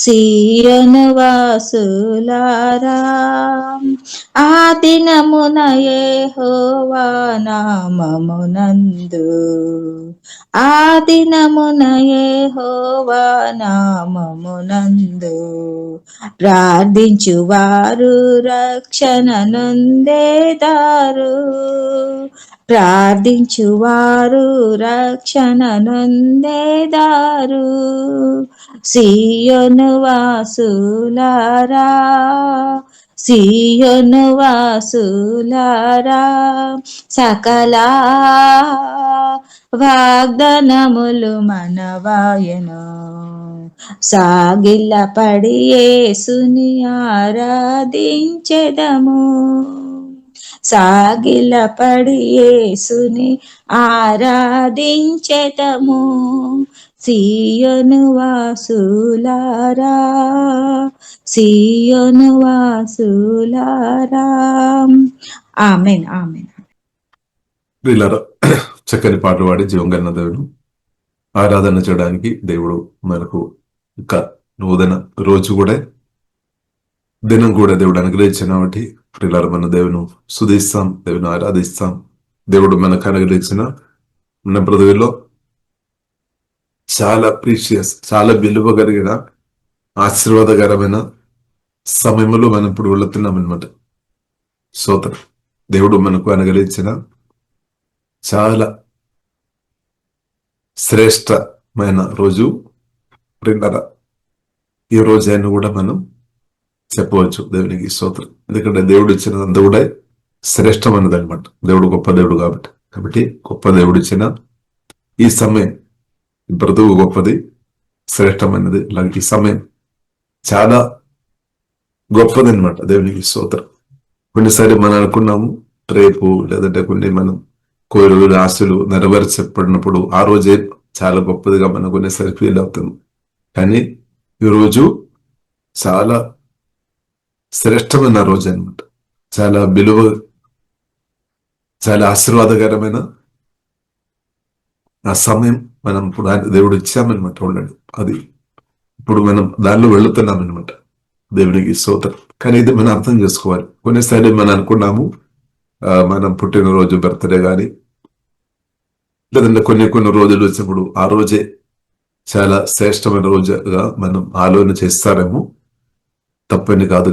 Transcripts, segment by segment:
సీయోను వాసులారా ఆ దినమున యెహోవా నామమునందు ఆ దినమున యెహోవా నామమునందు ప్రార్థించువారు రక్షణ నొందేదారు ప్రార్థించువారు రక్షణ నొందేదారు సీయోను వాసులారా సీయోను వాసులారా సకల వాగ్దానములు మనవాయను సాగిల్ల పడి యేసుని ఆరాధించెదము సాగిల పడి యేసుని ఆరాధించెదము సీయోను వాసులారా సీయోను వాసులారా ఆమేన్ ఆమేన్. వీళ్ళారా చక్కని పాటలు పాడి జీవంగన్న దేవుడు ఆరాధన చేయడానికి దేవుడు మనకు ఇంకా నూతన రోజు కూడా దినం కూడా దేవుడు అనుగ్రహించిన బట్టి ప్రియులారా మన దేవుని స్తుతిస్తాం, దేవుని ఆరాధిస్తాం. దేవుడు మనకు అనుగ్రహించిన మన బ్రతుకుల్లో చాలా ప్రీషియస్, చాలా విలువ కలిగిన ఆశీర్వాదకరమైన సమయంలో మనం ఇప్పుడు వెళుతున్నాం అనమాట. స్తోత్రం. దేవుడు మనకు అనుగ్రహించిన చాలా శ్రేష్టమైన రోజు ప్రియులారా. ఈ రోజు అయినా కూడా మనం చెప్పవచ్చు దేవునికి స్తోత్రం. ఎందుకంటే దేవుడు ఇచ్చినదంతా కూడా శ్రేష్టమైనది అనమాట. దేవుడు గొప్ప దేవుడు కాబట్టి గొప్ప దేవుడు ఇచ్చిన ఈ సమయం బ్రతుకు గొప్పది, శ్రేష్టమైనది. అలాగే ఈ సమయం చాలా గొప్పది అనమాట. దేవునికి స్తోత్రం. కొన్నిసారి మనం అనుకున్నాము రేపు లేదంటే కొన్ని మనం కోరికలు ఆశలు నెరవేర్చబడినప్పుడు ఆ రోజే చాలా గొప్పదిగా మనం కొన్నిసారి ఫీల్ అవుతాము. కానీ ఈరోజు చాలా శ్రేష్టమైన రోజు అనమాట. చాలా విలువ, చాలా ఆశీర్వాదకరమైన ఆ సమయం మనం ఇప్పుడు దేవుడు ఇచ్చామన్నమాట. ఉండండి, అది ఇప్పుడు మనం దానిలో వెళుతున్నాం అనమాట. దేవునికి స్తోత్రం. కానీ ఇది మనం అర్థం చేసుకోవాలి. కొన్నిసారి మనం అనుకున్నాము మనం పుట్టినరోజు, బర్త్డే కానీ లేదంటే కొన్ని రోజులు వచ్చినప్పుడు ఆ రోజే చాలా శ్రేష్టమైన రోజుగా మనం ఆలోచన చేస్తారేమో. తప్పని కాదు,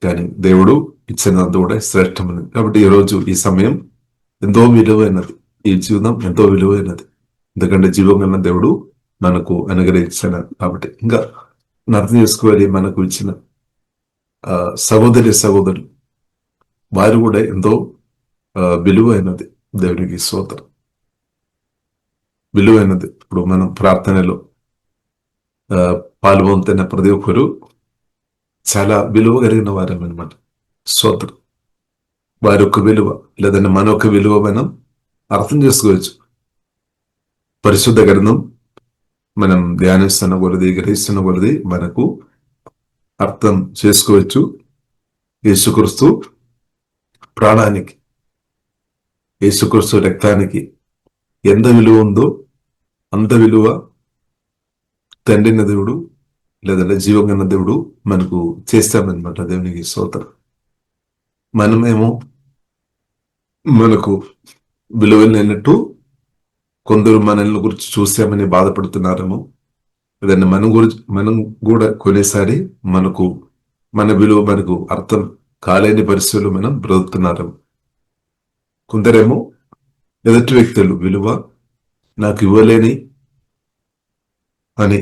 కానీ దేవుడు ఇచ్చినంత కూడా శ్రేష్టమైనది. కాబట్టి ఈ రోజు ఈ సమయం ఎంతో విలువైనది, ఈ జీవితం ఎంతో విలువైనది. ఎందుకంటే జీవం కన్నా దేవుడు మనకు అనుగ్రహించిన కాబట్టి ఇంకా అర్థం చేసుకోవాలి. మనకు ఇచ్చిన సహోదరులు వారు కూడా ఎంతో విలువైనది. దేవునికి స్తోత్రం. విలువైనది. ఇప్పుడు మనం ప్రార్థనలో పాల్గొంటున్న ప్రతి ఒక్కరు చాలా విలువ కలిగిన వారం అనమాట. స్తోత్రం. వారి యొక్క విలువ లేదంటే మన యొక్క విలువ మనం అర్థం చేసుకోవచ్చు. పరిశుద్ధ గ్రంథం మనం ధ్యానిస్తున్న కొలది, గ్రహిస్తున్న కొలది మనకు అర్థం చేసుకోవచ్చు. యేసుక్రీస్తు ప్రాణానికి, యేసుక్రీస్తు రక్తానికి ఎంత విలువ ఉందో అంత విలువ తండ్రిన దేవుడు లేదంటే జీవంగన్న దేవుడు మనకు చేస్తామన్నమాట. దేవునికి స్తోత్రం. మనమేమో మనకు విలువ లేనట్టు కొందరు మనల్ని గురించి చూసామని బాధపడుతున్నారేమో. లేదంటే మనం కూడా కొన్నిసారి మన విలువ మనకు అర్థం కాలేని పరిస్థితులు మనం బ్రతుకుతున్నారేమో. కొందరేమో ఎదుటి వ్యక్తులు విలువ నాకు ఇవ్వలేని అని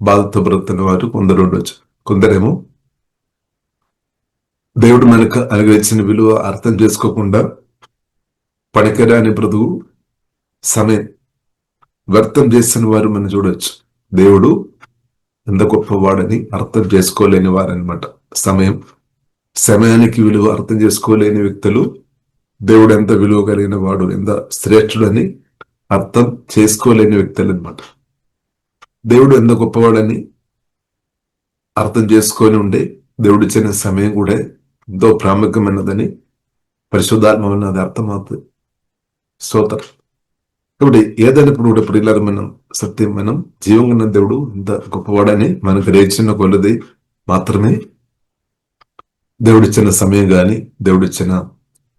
బాధతో బ్రతుకుతున్న వారు కొందరు ఉండొచ్చు. కొందరేమో దేవుడు మనకు అనుగ్రహించిన విలువ అర్థం చేసుకోకుండా పనికిరాని బ్రతుకు సమయం వ్యర్థం చేసిన వారు మనం చూడొచ్చు. దేవుడు ఎంత గొప్పవాడని అర్థం చేసుకోలేని వారనమాట. సమయానికి విలువ అర్థం చేసుకోలేని వ్యక్తులు దేవుడు ఎంత విలువ కలిగిన వాడు, ఎంత శ్రేష్ఠుడని అర్థం చేసుకోలేని వ్యక్తులు అనమాట. దేవుడు ఎంత గొప్పవాడని అర్థం చేసుకొని ఉండే దేవుడు ఇచ్చిన సమయం కూడా ఎంతో ప్రాముఖ్యమైనదని పరిశుద్ధాత్మ అన్నది అర్థమవుతుంది. స్తోత్రం. కాబట్టి ఏదైనా ఇప్పుడు ప్రియులారా మనం సత్యం. మనం జీవం ఉన్న దేవుడు ఇంత గొప్పవాడని మనం గ్రహించిన కొలది మాత్రమే దేవుడిచ్చిన సమయం గాని, దేవుడిచ్చిన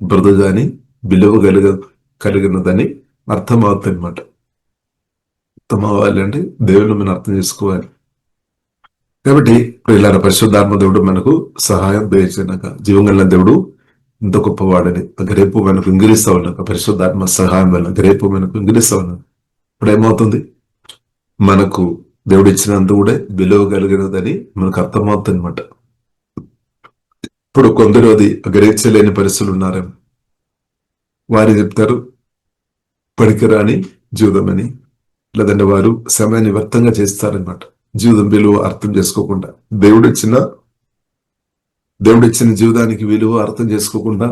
బ్రతుకు గాని విలువ కలిగినదని అర్థం అవుతుంది అనమాట. అర్థం అవ్వాలి అంటే దేవుని మనం అర్థం చేసుకోవాలి. కాబట్టి ఇలా పరిశుద్ధాత్మ దేవుడు మనకు సహాయం దయచేయనక, జీవం కలిగిన దేవుడు ఇంత గొప్పవాడని రేపు మనకు ఇంగిలిస్తా ఉన్నాక, పరిశుద్ధాత్మ సహాయం వల్ల రేపు మనకు ఇంగిలిస్తా ఉన్నాక ఇప్పుడు ఏమవుతుంది, మనకు దేవుడు ఇచ్చినంత కూడా విలువ కలిగినదని మనకు అర్థమవుతుంది అనమాట. ఇప్పుడు కొందరు అది గ్రహించలేని పరిస్థితులు ఉన్నారేమో. వారు చెప్తారు పనికిరాని జీవితమని, లేదంటే వారు సమయాన్ని వ్యర్థంగా చేస్తారనమాట. జీవితం విలువ అర్థం చేసుకోకుండా, దేవుడిచ్చిన జీవితానికి విలువ అర్థం చేసుకోకుండా,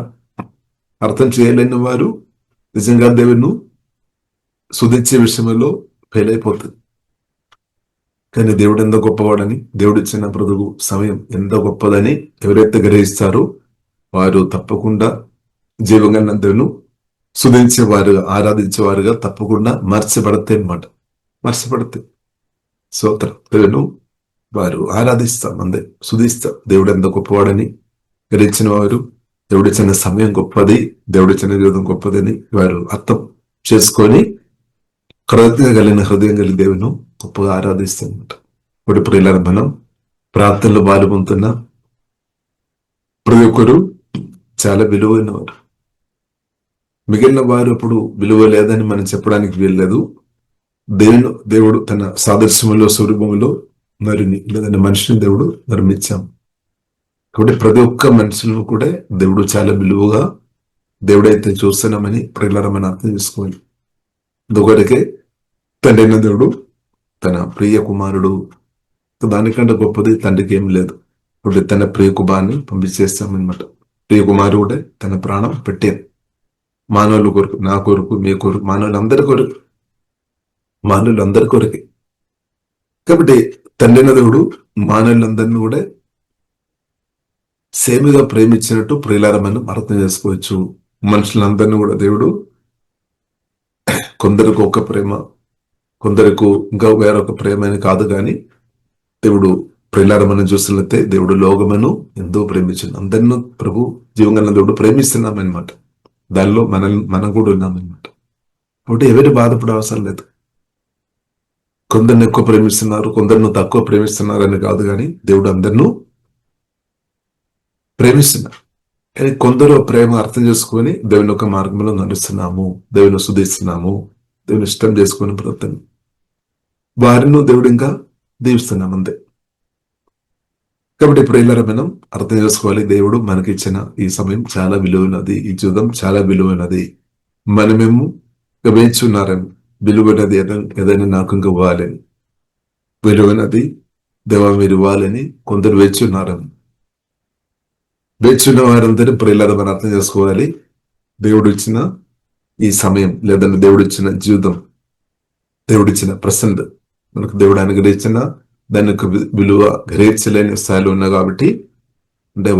అర్థం చేయలేని వారు నిజంగా దేవుని సుధించే విషయంలో ఫెయిల్ అయిపోతుంది. కానీ దేవుడు ఎంత గొప్పవాడని, దేవుడిచ్చిన బ్రతుకు సమయం ఎంత గొప్పదని ఎవరైతే గ్రహిస్తారో వారు తప్పకుండా జీవంగా దేవుని సుధించేవారుగా, ఆరాధించేవారుగా తప్పకుండా మర్చిపడతాయి అనమాట. మర్చిపడతాయి. స్తోత్రం. దేవును వారు ఆరాధిస్తాం, అందే సుధిస్తాం. దేవుడు ఎంత గొప్పవాడని గ్రహించిన వారు, దేవుడిచ్చిన సమయం గొప్పది, దేవుడిచ్చిన జీవితం గొప్పదని వారు అర్థం చేసుకొని కృతజ్ఞత కలిగిన హృదయం కలిగి దేవుని గొప్పగా ఆరాధిస్తామన్నమాట. ఇప్పుడు ప్రియులారా, మనం ప్రార్థనలో పాల్గొంటున్న ప్రతి ఒక్కరు చాలా విలువైన వారు. మిగిలిన వారు అప్పుడు విలువ లేదని మనం చెప్పడానికి వీల్లేదు. దేవుడు తన సాదృశ్యంలో, స్వరూపంలో నరిని లేదంటే మనిషిని దేవుడు నిర్మించాం. కాబట్టి ప్రతి ఒక్క మనుషులను కూడా దేవుడు చాలా విలువగా దేవుడైతే చూస్తున్నామని ప్రియులారా మనం అర్థం చేసుకోవాలి. అందుకొరకే తండ్రి అయిన దేవుడు తన ప్రియ కుమారుడు, దానికంటే గొప్పది తండ్రికి ఏం లేదు. ఇప్పుడు తన ప్రియ కుమారుని పంపించేస్తామన్నమాట. ప్రియ కుమారుడే తన ప్రాణం పెట్టారు మానవుల కొరకు, నా కొరకు, మీ కొరకు, మానవులందరి కొరకే. కాబట్టి తండ్రి అయిన దేవుడు మానవులందరినీ కూడా సేమిగా ప్రేమించినట్టు ప్రియులారా మనం అర్థం చేసుకోవచ్చు. మనుషులందరినీ కూడా దేవుడు కొందరికి ఒక ప్రేమ, కొందరికి ఇంకా వేరొక ప్రేమ అని కాదు, కానీ దేవుడు ప్రియులారా మనం చూసినట్లయితే దేవుడు లోకమును ఎంతో ప్రేమించింది. అందరినీ ప్రభు జీవంగా దేవుడు ప్రేమిస్తున్నామన్నమాట. దానిలో మనం కూడా ఉన్నామన్నమాట. కాబట్టి ఎవరు బాధపడే అవసరం లేదు. కొందరిని ఎక్కువ ప్రేమిస్తున్నారు, కొందరిని తక్కువ ప్రేమిస్తున్నారు అని కాదు, కానీ దేవుడు అందరినూ ప్రేమిస్తున్నారు. కానీ కొందరు ప్రేమ అర్థం చేసుకొని దేవుని యొక్క మార్గంలో నడుస్తున్నాము, దేవుని శుద్ధిస్తున్నాము, దేవుని ఇష్టం చేసుకుని బ్రతం వారిని దేవుడు ఇంకా దీవిస్తున్నాం, అంతే. కాబట్టి ఇప్పుడు ఇలా మనం అర్థం చేసుకోవాలి, దేవుడు మనకిచ్చిన ఈ సమయం చాలా విలువైనది, ఈ జీవితం చాలా విలువైనది. మనమేమో వేచున్నారని, విలువైనది ఏదైనా నాకు ఇంకా ఇవ్వాలని, విలువైనది దేవా మీరు ఇవ్వాలని కొందరు వేచున్నారని. వేచున్న వారందరూ ప్రియులారా మనం అర్థం చేసుకోవాలి, దేవుడు ఇచ్చిన ఈ సమయం లేదంటే దేవుడు ఇచ్చిన జీవితం, దేవుడిచ్చిన ప్రసంట్ మనకు దేవుడు అనుగ్రహించిన దాని యొక్క విలువ గ్రహించలేని స్థాయిలో ఉన్నా కాబట్టి, అంటే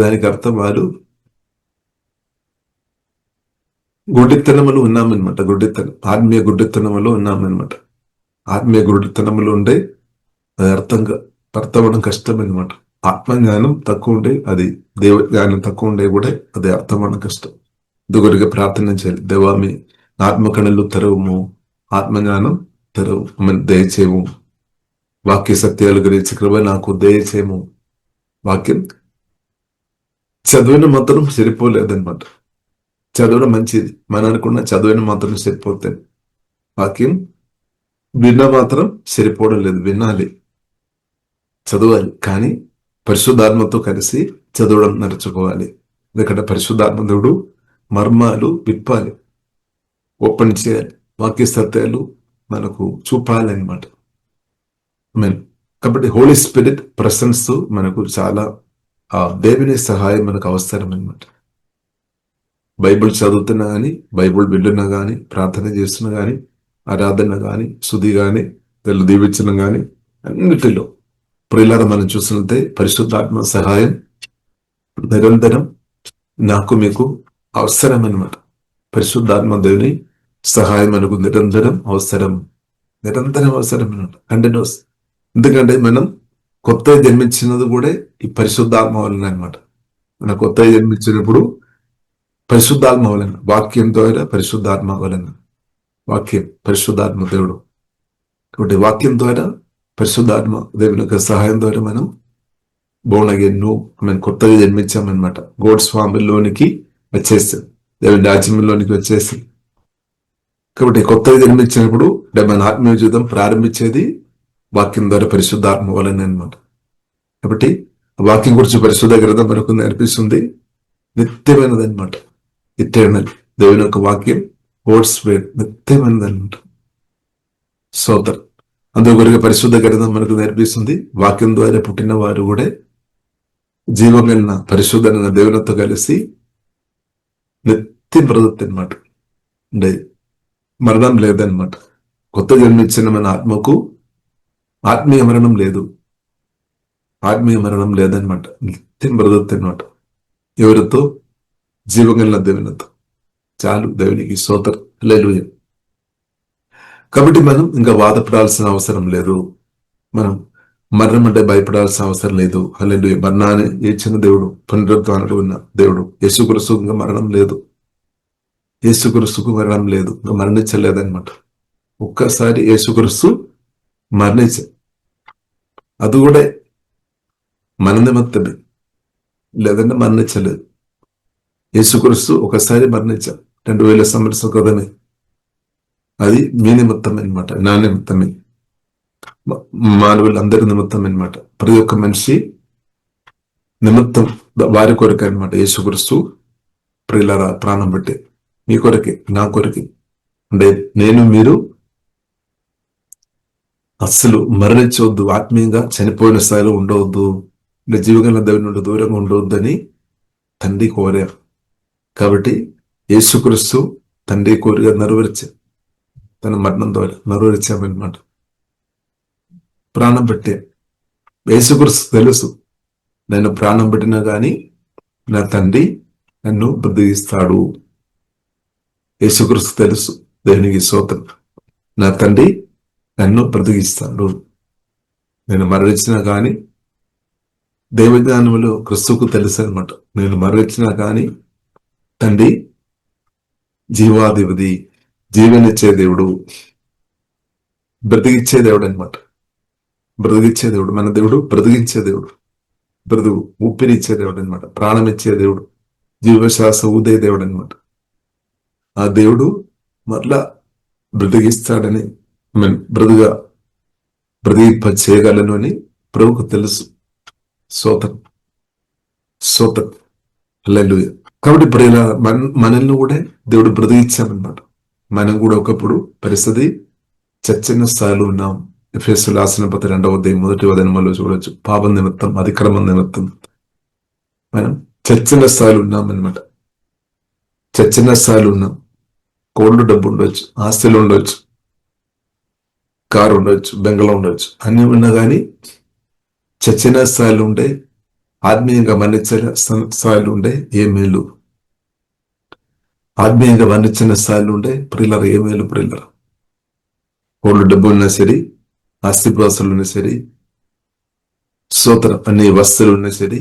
దానికి అర్థం వారు గుడ్డితనములు ఉన్నామన్నమాట. ఆత్మీయ గుడ్డితనములో ఉన్నామన్నమాట. ఆత్మీయ గుడ్డితనములు ఉండే అది అర్థం కష్టం అనమాట. ఆత్మజ్ఞానం తక్కువ ఉండే, అది దేవ జ్ఞానం తక్కువ ఉండే కూడా అది అర్థం అవడం కష్టం. దుగురిగా ప్రార్థన చేయాలి, దేవా మీ ఆత్మకణలు తెరవము, ఆత్మజ్ఞానం తెరవు, దయచేయము, వాక్య సత్యాలు గురించి కృప నాకు దయచేయము. వాక్యం చదివిన మాత్రం సరిపోలేదన్నమాట. చదవడం మంచిది, మన అనుకున్న చదివిన మాత్రం సరిపోతుంది. వాక్యం విన్న మాత్రం సరిపోవడం లేదు, వినాలి, చదవాలి, కానీ పరిశుద్ధాత్మతో కలిసి చదవడం నేర్చుకోవాలి. ఎందుకంటే పరిశుద్ధాత్మ దేవుడు మర్మాలు విప్పాలి, ఓపెన్ చేయాలి, వాక్య సత్యాలు మనకు చూపాలి అనమాట. కాబట్టి హోలీ స్పిరిట్ ప్రెసెన్స్ మనకు చాలా, ఆ దేవుని సహాయం మనకు అవసరం అనమాట. బైబిల్ చదువుతున్నా కానీ, బైబిల్ వింటున్నా కానీ, ప్రార్థన చేస్తున్నా కానీ, ఆరాధన కానీ, శుద్ధి కానీ, తెలు దీవించడం కానీ, అన్నిటిలో ప్రియులారా మనం చూసినట్లయితే పరిశుద్ధాత్మ సహాయం నిరంతరం నాకు మీకు అవసరం అనమాట. పరిశుద్ధాత్మ దేవుని సహాయం మనకు నిరంతరం అవసరం. నిరంతరం అవసరం అనమాట, కంటిన్యూస్. ఎందుకంటే మనం కొత్తగా జన్మించినది కూడా ఈ పరిశుద్ధాత్మ వలన అనమాట. మన కొత్తగా జన్మించినప్పుడు పరిశుద్ధాత్మ వలన, వాక్యం ద్వారా పరిశుద్ధాత్మ వలన, వాక్యం పరిశుద్ధాత్మ దేవుడు కాబట్టి వాక్యం ద్వారా పరిశుద్ధాత్మ దేవుని యొక్క సహాయం ద్వారా మనం బోర్న్ అగైన్ మనం కొత్తగా జన్మించామన్నమాట. గోడ్స్ ఫామిలీలోనికి వచ్చేస్తాం, దేవుని రాజ్యంలోనికి వచ్చేసి. కాబట్టి కొత్తగా జన్మించినప్పుడు మన ఆత్మీయ జీవితం ప్రారంభించేది వాక్యం ద్వారా పరిశుద్ధాత్మ వలన అనమాట. కాబట్టి వాక్యం గురించి పరిశుద్ధ గ్రంథం మనకు నేర్పిస్తుంది, నిత్యమైనది అనమాట. ఇటర్నల్ దేవుని యొక్క వాక్యం వర్డ్స్ వేర్ నిత్యమైనది అనమాట. సోదర్ అందుకొరకు పరిశుద్ధ గ్రంథం మనకు నేర్పిస్తుంది, వాక్యం ద్వారా పుట్టిన వారు కూడా జీవం కలిగిన పరిశుద్ధమైన దేవునితో కలిసి నిత్యం బ్రతుకుతాయి అనమాట. అంటే మరణం లేదనమాట. కొత్త జన్మించిన మన ఆత్మకు ఆత్మీయ మరణం లేదు, ఆత్మీయ మరణం లేదనమాట. నిత్యం బ్రతుకుతాయి అనమాట. ఎవరితో? జీవం కలిగిన దేవునితో. చాలు, దేవునికి స్తోత్రం, హల్లెలూయా. కాబట్టి మనం ఇంకా బాధపడాల్సిన అవసరం లేదు, మనం మరణం అంటే భయపడాల్సిన అవసరం లేదు. హల్లెలూయా. మరణాన్ని ఇచ్చిన దేవుడు, పునరుత్థానుడు ఉన్న దేవుడు. యేసుక్రీస్తుకు ఇంకా మరణం లేదు, యేసుక్రీస్తుకు మరణం లేదు, ఇంకా మరణించలేదన్నమాట. ఒక్కసారి యేసుక్రీస్తు మరణించ, అది కూడా మన నిమిత్తమే, లేదంటే మరణించలేదు. యేసుక్రీస్తు ఒకసారి మరణించాం 2000 సంవత్సరాల క్రితమే, అది మీ నిమిత్తమే అనమాట, నా నిమిత్తమే, మానవులందరి నిమిత్తం అనమాట. ప్రతి ఒక్క మనిషి నిమిత్తం, వారి కొరకే అనమాట. యేసుక్రీస్తు ప్రియులారా ప్రాణం పెట్టి మీ కొరకే, నా కొరకే. అంటే నేను మీరు అస్సలు మరణించవద్దు, ఆత్మీయంగా చనిపోయిన స్థాయిలో ఉండవద్దు, జీవగల దేవుని నుండి దూరంగా ఉండవద్దు అని తండ్రి కోరారు. కాబట్టి యేసుక్రీస్తు తండ్రి కోరిక నెరవేర్చారు, తన మరణం ద్వారా నెరవేర్చామన్నమాట. ప్రాణం పెట్టే యేసుక్రీస్తు తెలుసు, నేను ప్రాణం పెట్టినా కానీ నా తండ్రి నన్ను బ్రతికిస్తాడు. యేసుక్రీస్తు తెలుసు, దేవునికి స్తోత్రం, నా తండ్రి నన్ను బ్రతికిస్తాడు. నేను మరణించినా కానీ, దైవజ్ఞానములో క్రీస్తుకు తెలుసు అనమాట, నేను మరణించినా కానీ తండ్రి జీవాధిపతి, జీవనిచ్చే దేవుడు, బ్రతికిచ్చే దేవుడు అనమాట. బ్రతికిచ్చే దేవుడు, మన దేవుడు బ్రతికించే దేవుడు, బ్రతుకు ఊపిరిచ్చే దేవుడు అనమాట, ప్రాణం ఇచ్చే దేవుడు, జీవశ్వాస ఉదయ దేవుడు అనమాట. ఆ దేవుడు మరలా బ్రతికిస్తాడని, బ్రతికింప చేయగలను అని ప్రభువుకు తెలుసు. స్తోత్రం, స్తోత్రం, హల్లెలూయా. కాబట్టి ఇప్పుడు ఇలా మనల్ని కూడా దేవుడు బ్రతికించామన్నమాట. మనం కూడా ఒకప్పుడు పరిస్థితి చచ్చిన స్థాయిలో ఉన్నాం. ఎఫెసీయులకు రాసిన పత్రిక 2వ అధ్యాయం 1వ వచనంలో చూడొచ్చు. పాపం నిమిత్తం, అతిక్రమం నిమిత్తం మనం చచ్చిన స్థాయిలో ఉన్నాం అనమాట. చచ్చిన స్థాయిలో ఉన్నాం. కోళ్ళు డబ్బు ఉండొచ్చు, ఆస్తులు ఉండొచ్చు, కారు ఉండొచ్చు, బెంగళం ఉండొచ్చు, అన్ని ఉన్నా కానీ చచ్చిన స్థాయిలో ఉండే, ఆత్మీయంగా మరణించిన స్థాయిలో ఉండే ఏ మేలు, ఆత్మీయంగా మరణించిన స్థాయిలో ఉండే ప్రియులర ఏ మేలు. ప్రియులర కోళ్ళు డబ్బు ఉన్నా సరే, ఆస్తిపాస్తులు ఉన్నా సరే, స్తోత్రం, అన్ని వస్తువులు ఉన్నా సరే,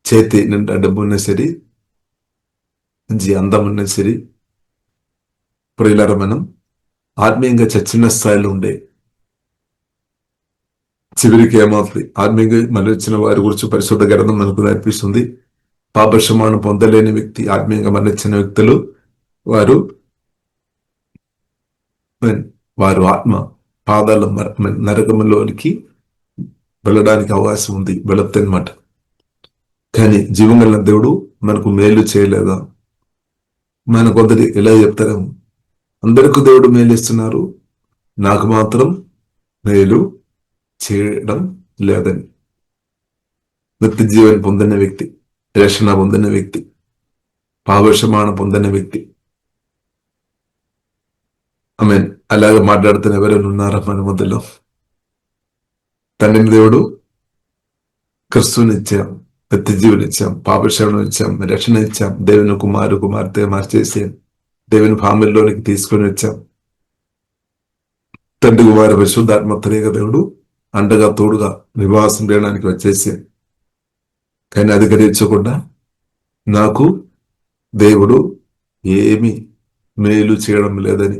చేతి నిండా డబ్బు ఉన్నా సరే, మంచి అందం ఉన్నా సరే, ప్రియులర మనం ఆత్మీయంగా చచ్చిన స్థాయిలో ఉండే చివరికి ఏమవుతుంది? ఆత్మీయంగా మరణించిన వారి గురించి పరిశుద్ధ గ్రంథం మనకు నేర్పిస్తుంది. పాపక్షమాణం పొందలేని వ్యక్తి, ఆత్మీయంగా మరణించిన వ్యక్తులు, వారు ఆత్మ పాదాల నరకములోనికి వెళ్ళడానికి అవకాశం ఉంది, వెళుతుందన్నమాట. కానీ జీవం గల దేవుడు మనకు మేలు చేయలేదా? మన కొందరు ఎలా చెప్తారు, అందరికీ దేవుడు మేలు ఇస్తున్నారు, నాకు మాత్రం మేలు చేయడం లేదని. నిత్య జీవన్ పొందిన వ్యక్తి, రక్షణ పొందిన వ్యక్తి, పాపక్షమాణం పొందిన వ్యక్తి, ఆమె అలాగే మాట్లాడుతున్న ఎవరైనా ఉన్నారా మన మధ్యలో? తండ్రిని దేవుడు క్రిస్తుని ఇచ్చాం, నిత్య జీవన్ ఇచ్చాం, పాపక్షమణం ఇచ్చాం, రక్షణ ఇచ్చాం, దేవుని కుమారు కుమార్తె మార్చేసాం, దేవుని ఫ్యామిలీలోనికి తీసుకొని వచ్చాం. తండ్రి కుమార పరిశుద్ధాత్మ త్రియేక దేవుడు అండగా తోడుగా నివాసం చేయడానికి వచ్చేసి, కానీ అది గ్రహించకుండా నాకు దేవుడు ఏమి మేలు చేయడం లేదని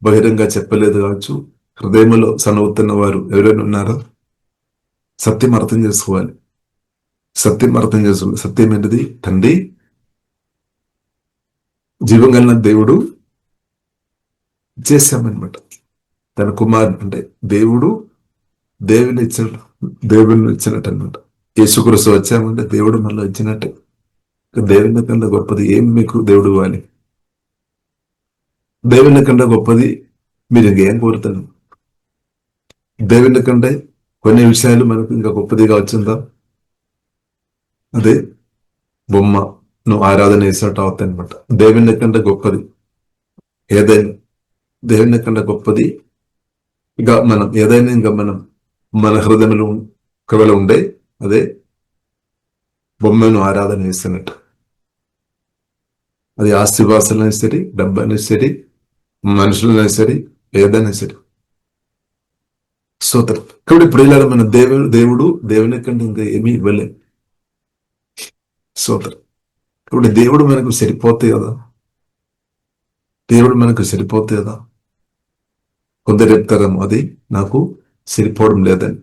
బహిరంగ చెప్పలేదు కావచ్చు. హృదయంలో సనవుతున్న వారు ఎవరైనా ఉన్నారో సత్యం అర్థం చేసుకోవాలి. సత్యం అర్థం చేసుకోవాలి. సత్యం ఏంటిది? తండ్రి జీవం కలిగిన దేవుడు చేశామన్నమాట. తన కుమారుడు అంటే దేవుడు దేవుని ఇచ్చినట్టు అనమాట. యేసుక్రీస్తు వచ్చామంటే దేవుడు మళ్ళీ ఇచ్చినట్టే. దేవుని కన్నా గొప్పది ఏం మీకు దేవుడు ఇవ్వాలి? దేవుని కన్నా గొప్పది మీరు ఇంకేం కోరుతాను? దేవుని కంటే కొన్ని విషయాలు మనకు ఇంకా గొప్పదిగా వచ్చిందా? అదే బొమ్మను ఆరాధన చేసినట్టు అవుతాయి అనమాట. దేవుని కంటే గొప్పది ఏదైనా, దేవుని కంటే గొప్పది ఇక మనం ఏదైనా ఇంకా మనం మన హృదయంలో ఒకవేళ ఉండే అదే బొమ్మను ఆరాధన చేస్తున్నట్టు. అది ఆస్తివాసులైనా సరే, డబ్బు అయినా సరే, మనుషులైనా సరే, ఏదైనా సరే. స్తోత్రం. కాబట్టి ఇప్పుడు మన దేవుడు దేవుని కంటే ఇంకా ఏమీ ఇవ్వలేదు. స్తోత్రం. కాబట్టి దేవుడు మనకు సరిపోతాయి కదా, దేవుడు మనకు సరిపోతాయి కదా. కొందరు చెప్తారేమో అది నాకు సరిపోవడం లేదని.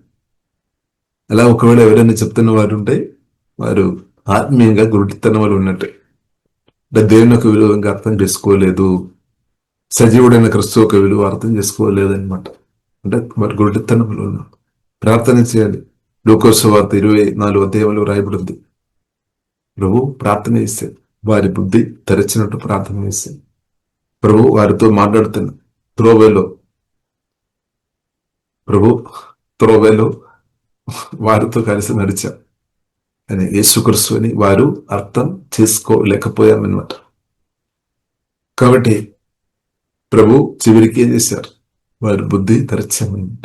అలా ఒకవేళ ఎవరైనా చెప్తున్న వారు ఉంటే వారు ఆత్మీయంగా గురుడితనం వాళ్ళు ఉన్నట్టే. అంటే దేవుని యొక్క విలువ ఇంకా అర్థం చేసుకోలేదు, సజీవుడైన క్రిస్తు యొక్క విలువ అర్థం చేసుకోలేదు అనమాట. అంటే వారి గురుడితనంలో ఉన్నారు. ప్రార్థన చేయాలి. లూకాసు వార్త 24వ అధ్యాయంలో రాయబడింది. ప్రభు ప్రార్థన చేస్తే వారి బుద్ధి తెరచినట్టు ప్రార్థన చేస్తే ప్రభు వారితో మాట్లాడుతున్న త్రోవేలో వారితో కలిసి నడిచాం అని యేసుక్రీస్తు అని వారు అర్థం చేసుకోలేకపోయామన్నమాట. కాబట్టి ప్రభు చివరికి ఏం చేశారు? వారి బుద్ధి తెరచామన్నమాట.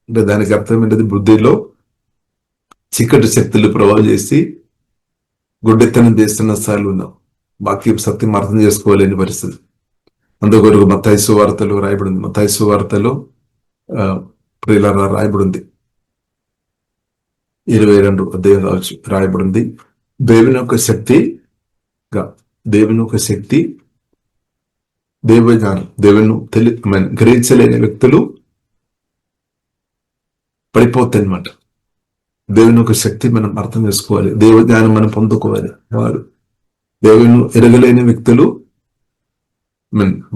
అంటే దానికి అర్థం ఏంటది? బుద్ధిలో చీకటి శక్తులు ప్రభావం చేసి గుడ్డెత్తనం చేస్తున్న స్థాయిలో ఉన్నాం. వాక్యం సత్యం అర్థం చేసుకోలేని పరిస్థితి. అందుకొరకు మత్తయి సువార్తలో రాయబడింది. మత్తయి సువార్తలో ప్రియులారా రాయబడింది 22 అధ్యాయం కావచ్చు రాయబడింది. దేవుని యొక్క శక్తి దేవజ్ఞానం దేవుని గ్రహించలేని వ్యక్తులు పడిపోతాయి అన్నమాట. దేవుని యొక్క శక్తి మనం అర్థం చేసుకోవాలి, దేవజ్ఞానం మనం పొందుకోవాలి. వారు దేవుని ఎరగలేని వ్యక్తులు,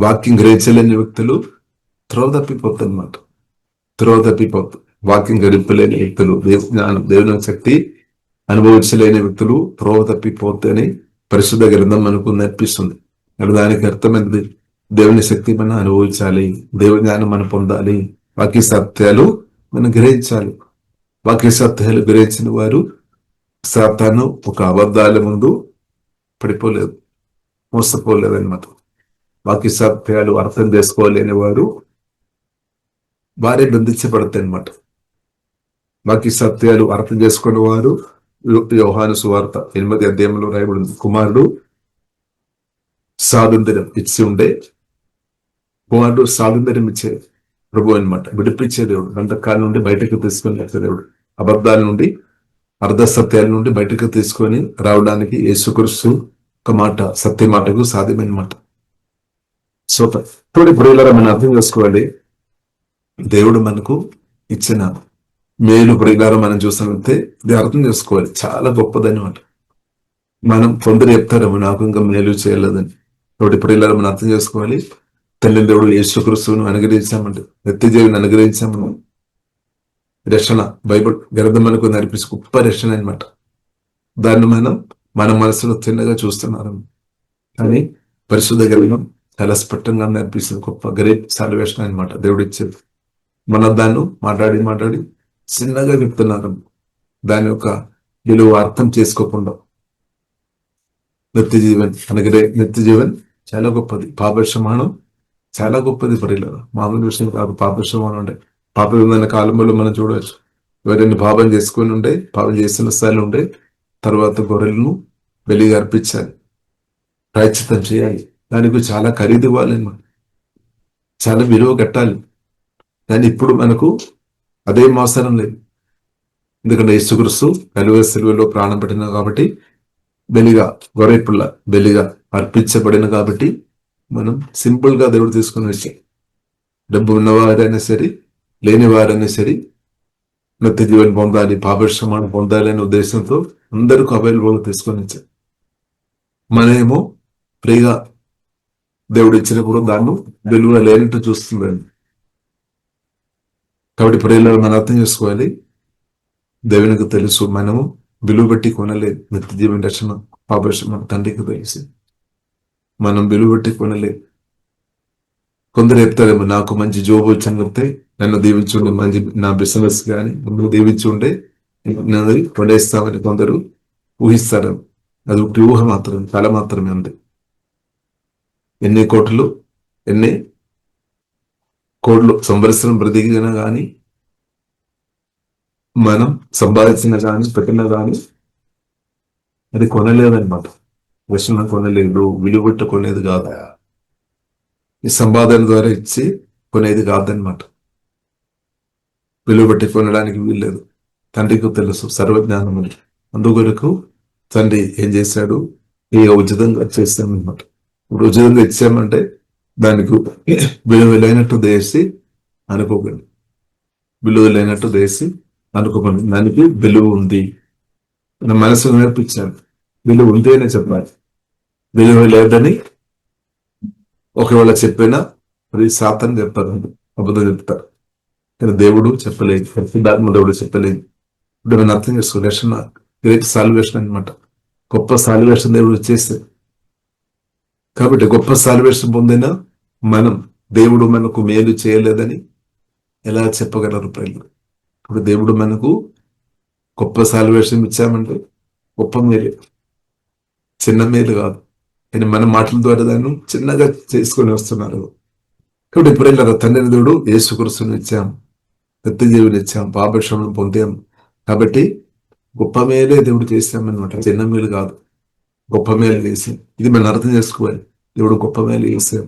వాక్యం గ్రహించలేని వ్యక్తులు త్రోవ తప్పిపోతాయి అన్నమాట. వాక్యం గడిపలేని వ్యక్తులు, జ్ఞానం దేవుని శక్తి అనుభవించలేని వ్యక్తులు త్రోవ తప్పిపోతేనే పరిశుద్ధ గ్రంథం మనకు నేర్పిస్తుంది. దానికి అర్థమైనది దేవుని శక్తి మనం అనుభవించాలి, దేవుని జ్ఞానం మనం పొందాలి, వాక్య సత్యాలు మనం గ్రహించాలి. వాక్య సత్యాలు గ్రహించిన వారు సాతాను ఒక అబద్ధాల ముందు పడిపోలేదు, మోసపోలేదు అన్నమాట. వాక్య సత్యాలు అర్థం చేసుకోలేని వారు వారే బంధించబడతాయి అన్నమాట. వాక్య సత్యాలు అర్థం చేసుకున్న వారు యోహాను సువార్త 8వ అధ్యాయంలో రాయబడింది. కుమారుడు స్వాతంత్ర్యం ఇచ్చే ప్రభు అనమాట. విడిపించే దేవుడు, గంధకాల నుండి బయటకు తీసుకొని దేవుడు, అబద్ధాల నుండి అర్ధ సత్యాల నుండి బయటకు తీసుకొని రావడానికి యేసుక్రీస్తు ఒక మాట సత్య మాటకు సాధ్యమైన మాట. సూపర్. ఇప్పుడు ఇలా మనం అర్థం చేసుకోవాలి, దేవుడు మనకు ఇచ్చిన మేలు ప్రియులారా మనం చూసినట్లయితే ఇది అర్థం చేసుకోవాలి, చాలా గొప్పదని మాట. మనం కొందరు చెప్తారేమో నాకు ఇంకా మేలు చేయలేదని. కాబట్టి ప్రియులారా మనం అర్థం చేసుకోవాలి, తల్లి దేవుడు యేసుక్రీస్తును అనుగ్రహించామంటే, నిత్యజీవిని అనుగ్రహించాము. రక్షణ బైబిల్ గ్రంథం మనకు నడిపించి గొప్ప రక్షణ అనమాట. దాన్ని మన మనసులో చిన్నగా చూస్తున్నారు, కానీ పరిశుద్ధ గ్రంథం చాలా స్పష్టంగా నేర్పిస్తుంది. గొప్ప గ్రేట్ సాల్వేషన్ అనమాట దేవుడు ఇచ్చేది. మన దాన్ని మాట్లాడి చిన్నగా చెప్తున్నారు. దాని యొక్క విలువ అర్థం చేసుకోకుండా నిత్యజీవన్ చాలా గొప్పది, పాపక్షమానం చాలా గొప్పది. పరిలో మామూలు విషయం కాదు. పాపక్షమానం అంటే పాపమైన కాలంలో మనం చూడవచ్చు. ఎవరైనా పాపం చేసుకుని ఉంటే, పాపం చేసిన స్థాయిలో ఉంటే తర్వాత గొర్రెలను బలిగా అర్పించాలి, ప్రాయశ్చిత్తం చేయాలి. దానికి చాలా ఖరీదు ఇవ్వాలి. చాలా విలువ కట్టాలి. కానీ ఇప్పుడు మనకు అదేం అవసరం లేదు. ఎందుకంటే యేసుక్రీస్తు కలువరి సిలువలో ప్రాణం పెట్టిన కాబట్టి, బలిగా గొర్రెపిల్ల బలిగా అర్పించబడిన కాబట్టి మనం సింపుల్ గా దేవుడు తీసుకుని వచ్చాం. డబ్బు ఉన్నవారైనా సరే, లేని వారైనా సరే నిత్య జీవన్ పొందాలి, పాపక్షమాన్ని పొందాలి అనే ఉద్దేశంతో అందరికీ అవైలబుల్ తీసుకొని వచ్చాం. మనమేమో ఫ్రీగా దేవుడు ఇచ్చినప్పుడు దాన్ని విలువ లేనట్టు చూస్తుందండి. కాబట్టి ప్రియులను మనం అర్థం చేసుకోవాలి. దేవునికి తెలుసు మనము విలువ పెట్టి కొనలేదు నిత్య జీవన రక్షణ, పాపక్షమ తండ్రికి తెలిసి మనం విలువ పెట్టి కొనలేదు. కొందరు చెప్తారేమో, నాకు మంచి జాబ్ వచ్చని చెప్తే నన్ను దీవించుండే, మంచి నా బిజినెస్ కానీ నువ్వు దీవించుండే నన్ను కొనేస్తామని కొందరు ఊహిస్తారు. అది ఒకటి ఊహ మాత్రం, కళ మాత్రమే ఉంది. ఎన్ని కోట్లు సంవత్సరం బ్రతికినా కానీ, మనం సంపాదించిన కానీ పెట్టిన కానీ అది కొనలేదన్నమాట. విషయం కొనలేదు, విలువ పెట్టి కొనేది కాదు. ఈ సంపాదన ద్వారా ఇచ్చి కొనేది కాదనమాట. విలువ పెట్టి కొనడానికి వీల్లేదు. తండ్రికి తెలుసు, సర్వజ్ఞానం అని. అందుకొరకు తండ్రి ఏం చేశాడు, ఇక ఉచితంగా చేస్తామన్నమాట. ఇప్పుడు ఉచితంగా ఇచ్చామంటే దానికి విలువ లేనట్టు దేసి అనుకోకండి. విలువ లేనట్టు దేసి అనుకోకండి. దానికి విలువ ఉంది. నా మనసు నేర్పించాను, విలువ ఉంది అనే చెప్పాలి. విలువ లేదని ఒకవేళ చెప్పినా అది శాతం చెప్తారు, అబద్ధం చెప్తారు. కానీ దేవుడు చెప్పలేదు, పరిశుద్ధాత్మ దేవుడు చెప్పలేదు. ఇప్పుడు నేను అర్థం చేసుకో, రక్షణ గ్రేట్ సాల్వేషన్ అనమాట. గొప్ప సాల్వేషన్ దేవుడు చేస్తే. కాబట్టి గొప్ప సాల్వేషన్ పొందిన మనం దేవుడు మనకు మేలు చేయలేదని ఎలా చెప్పగలరు ప్రజలు? ఇప్పుడు దేవుడు మనకు గొప్ప సాల్వేషన్ ఇచ్చామంటే గొప్ప మేలు, చిన్న మేలు కాదు. కానీ మన మాటల ద్వారా దాన్ని చిన్నగా చేసుకొని వస్తున్నారు. కాబట్టి ఇప్పుడు తండ్రి దేవుడు యేసుక్రీస్తుని ఇచ్చాం, నిత్య జీవుని ఇచ్చాం, పాపక్షమను పొందాం. కాబట్టి గొప్ప మేలే దేవుడు చేశామన్నమాట, చిన్న మేలు కాదు. గొప్ప మేలు చేసి ఇది మనం అర్థం చేసుకోవాలి. దేవుడు గొప్ప మేలు చేశాం.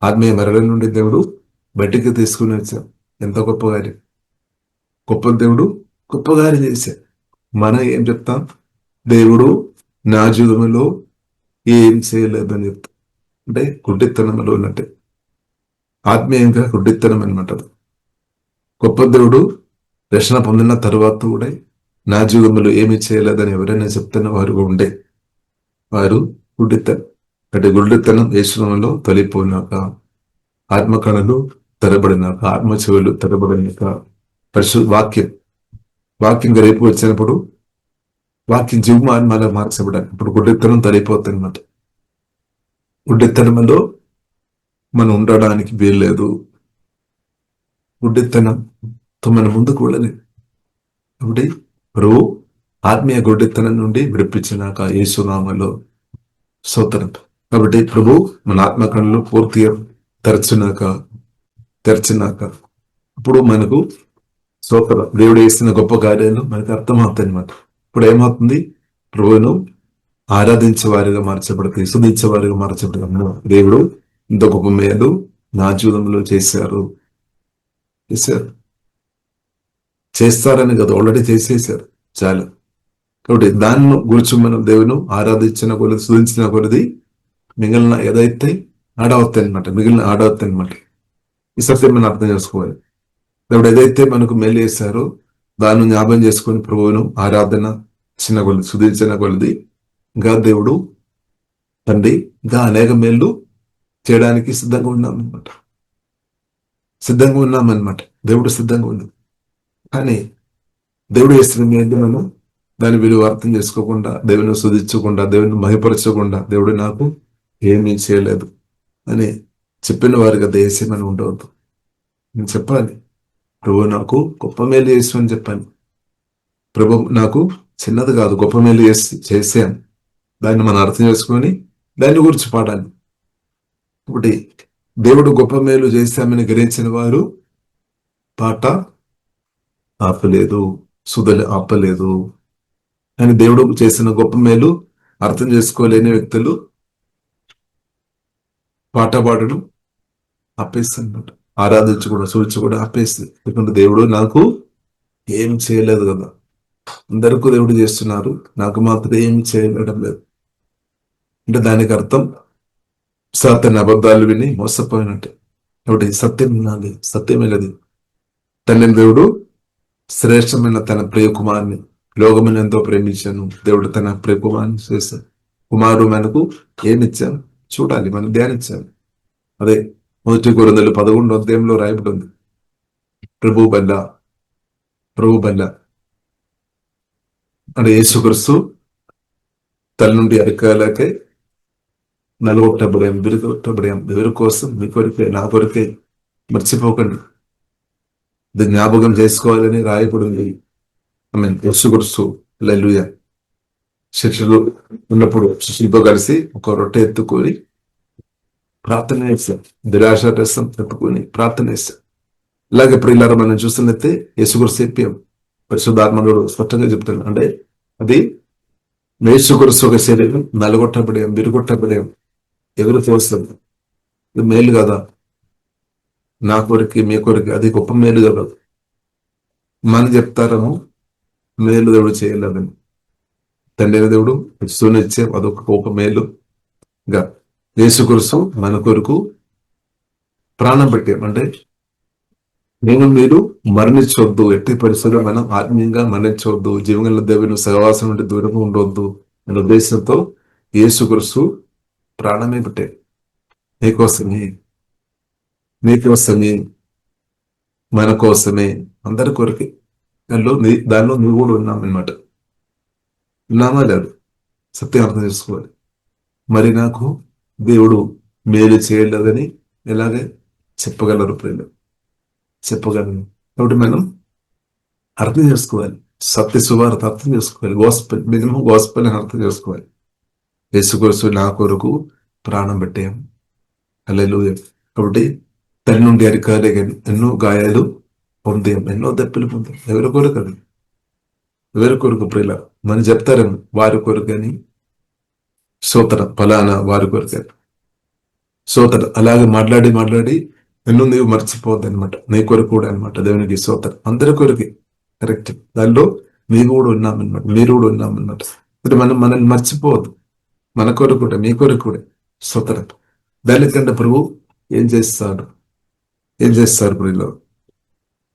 ఆత్మీయ మరల నుండి దేవుడు బయటికి తీసుకుని వచ్చాం. ఎంత గొప్ప కార్యం! గొప్ప దేవుడు గొప్ప కార్యం చేశాం. మనం ఏం చెప్తాం? దేవుడు నా జీవితంలో ఏం చేయలేదని చెప్తాం. అంటే గుడ్డితనంలో ఉన్నట్టే, ఆత్మీయంగా గుడ్డితనం అనమాట. గొప్ప దేవుడు రక్షణ పొందిన తర్వాత కూడా నా జీవితంలో ఏమీ చేయలేదని ఎవరైనా చెప్తున్న వారు ఉండే వారు గుడ్డితనం. అంటే గుడ్డితనం యేసునామములో తొలిపోయినాక, ఆత్మకళలు తెరబడినాక, ఆత్మ చెవులు తెరబడినాక, వాక్యం రేపు వచ్చినప్పుడు వాక్యం జీవమాత్మగా మార్చబడాలి. ఇప్పుడు గుడ్డితనం తొలిపోతుంది అన్నమాట. గుడ్డితనంలో మనం ఉండడానికి వీల్లేదు. గుడ్డితనంతో మనం ముందుకు వెళ్ళలేదు. కాబట్టి ప్రభు ఆత్మీయ గుడ్డితనం నుండి విడిపించినాక యేసునామములో స్తోత్రం. కాబట్టి ప్రభు మన ఆత్మకళలు పూర్తిగా తెరచినాక ఇప్పుడు మనకు స్తోత్రం, దేవుడు చేసిన గొప్ప కార్యాలు మనకు అర్థమవుతాయి అన్నమాట. ఇప్పుడు ఏమవుతుంది? ప్రభువును ఆరాధించే వారిగా మార్చబడతాయి, స్తుతించే వారిగా మార్చబడతాం. దేవుడు ఇంత గొప్ప మేలు నా జీవితంలో చేస్తారని కదా, ఆల్రెడీ చేసేసారు చాలా. కాబట్టి దాన్ని గురించి మనం దేవుని ఆరాధించిన కొలది, స్తుతించిన కొలది మిగిలిన ఏదైతే ఆడవుతాయి అనమాట, మిగిలిన ఆడవుతాయి అనమాట. ఈ సత్యం మనం అర్థం చేసుకోవాలి. దేవుడు ఏదైతే మనకు మేలు చేశారో దాన్ని జ్ఞాపకం చేసుకొని ప్రభువును ఆరాధన చిన్న కొలది, స్తుతించిన కొలది ఇంకా దేవుడు తండ్రి ఇంకా అనేక మేళ్ళు చేయడానికి సిద్ధంగా ఉన్నామన్నమాట. దేవుడు సిద్ధంగా ఉన్నాం. కానీ దేవుడు చేస్తున్న మేలు మనం దాని విలువ అర్థం చేసుకోకుండా, దేవుని స్తుతించకుండా, దేవుని మహిపరచకుండా, దేవుడు నాకు ఏమీ చేయలేదు అని చెప్పిన వారిగా దేశీ మనం ఉండవద్దు. నేను చెప్పాలి, ప్రభు నాకు గొప్ప మేలు చేసామని చెప్పాను. ప్రభు నాకు చిన్నది కాదు, గొప్ప మేలు చేసాను. దాన్ని మనం అర్థం చేసుకొని దాన్ని గురించి పాడాలి. ఒకటి, దేవుడు గొప్ప మేలు చేశామని గ్రహించిన వారు పాట ఆపలేదు, సుధలు ఆపలేదు. కానీ దేవుడు చేసిన గొప్ప మేలు అర్థం చేసుకోలేని వ్యక్తులు పాట పాడడం ఆపేస్తాను అనమాట. ఆరాధించి కూడా సూచి కూడా ఆపేస్తుంది. ఎందుకంటే దేవుడు నాకు ఏం చేయలేదు కదా, అందరికీ దేవుడు చేస్తున్నారు, నాకు మాత్రం ఏం చేయడం లేదు అంటే దానికి అర్థం సాతాను అబద్ధాలు విని మోసపోయినట్టే. కాబట్టి సత్యం వినాలి, సత్యం వెళ్ళదు. తండ్రి దేవుడు శ్రేష్టమైన తన ప్రియ కుమారుని లోకమును ఎంతో ప్రేమించాను, దేవుడు తన ప్రియ కుమారుని చేశాడు. కుమారుడు మనకు ఏమిచ్చాను చూడాలి, మనం ధ్యానించాలి. అదే 1 కొరింథీయులు 11వ అధ్యాయంలో రాయబడి ఉంది. ప్రభు బల్ల అంటే యేసుక్రీస్తు తల నుండి అరికాలకే నలుగొట్టబడాం, విరుగొట్టబడాం. ఎవరి కోసం? మీ కొరికే, నా కొరికే. మర్చిపోకండి, ఇది జ్ఞాపకం చేసుకోవాలని రాయబడింది. యేసుక్రీస్తు హల్లెలూయా శిష్యులు ఉన్నప్పుడు శిష్యులతో కలిసి ఒక రొట్టె ఎత్తుకొని ప్రార్థన చేశాం, దురాశ రసం ఎత్తుకొని ప్రార్థన చేశాం. ఇలాగే ప్రియులారా మనం చూస్తున్నట్టే యేసుక్రీస్తు చెప్పాం, పరిశుద్ధాత్మడు స్పష్టంగా చెప్తున్నాడు. అంటే అది యేసుక్రీస్తు ఒక శరీరం నలగొట్టబడాం, విరుగొట్టబడాం. ఎవరు చేస్తుంది? ఇది మేలు కదా, నా కొరికి మీ కొరికి, అది గొప్ప మేలు కదా. మనం చెప్తారేమో మేలు దేవుడు చేయలేదని, తండ్రి దేవుడు ఇచ్చే అదొక గొప్ప మేలుగా యేసుక్రీస్తు మన కొరకు ప్రాణం పెట్టాం. అంటే నేను మీరు మరణించవద్దు, ఎట్టి పరిస్థితుల్లో మనం ఆత్మీయంగా మరణించవద్దు, జీవగల దేవుని సహవాసం నుండి దూరంగా ఉండవద్దు అనే ఉద్దేశంతో యేసుక్రీస్తు ప్రాణమే పెట్టే నీకోసమే, నీకోసమే, మన కోసమే, అందరి కొరకే. దానిలో నువ్వు కూడా ఉన్నామన్నమాట. ఉన్నామా లేదు? సత్యం అర్థం చేసుకోవాలి. మరి నాకు దేవుడు మేలు చేయలేదని ఎలాగే చెప్పగలరు ప్రియులు? చెప్పగలను. కాబట్టి మనం అర్థం చేసుకోవాలి, సత్య సువార్త అర్థం చేసుకోవాలి, గోస్పెల్ మినిమం గోస్పెల్ అని అర్థం చేసుకోవాలి. యేసుక్రీస్తు నా కొరకు ప్రాణం పెట్టాం. హల్లెలూయా. కాబట్టి తల్లి నుండి అరికాలే ఎన్నో గాయాలు పొందాం, ఎన్నో దెబ్బలు పొందాం. ఎవరి కొరకు? అది ఎవరి కొరకు ప్రియుల? మనం చెప్తారేమో వారి కొరకు అని, సోతరం ఫలానా వారి కొరకు అని, సోతరం అలాగే మాట్లాడి ఎన్నో నీవు మర్చిపోవద్దు అనమాట. నీ కొరకు కూడా అనమాట. దేవునికి సోతరం అందరి కొరకి కరెక్ట్. దానిలో మీరు కూడా ఉన్నామన్నమాట, మీరు కూడా ఉన్నామన్నమాట. అంటే మనం మనల్ని మర్చిపోవద్దు. మన కొరకు కూడా, మీ కొరకు కూడా సోతరం. దానికంటే ప్రభు ఏం చేస్తాడు ప్రియులో?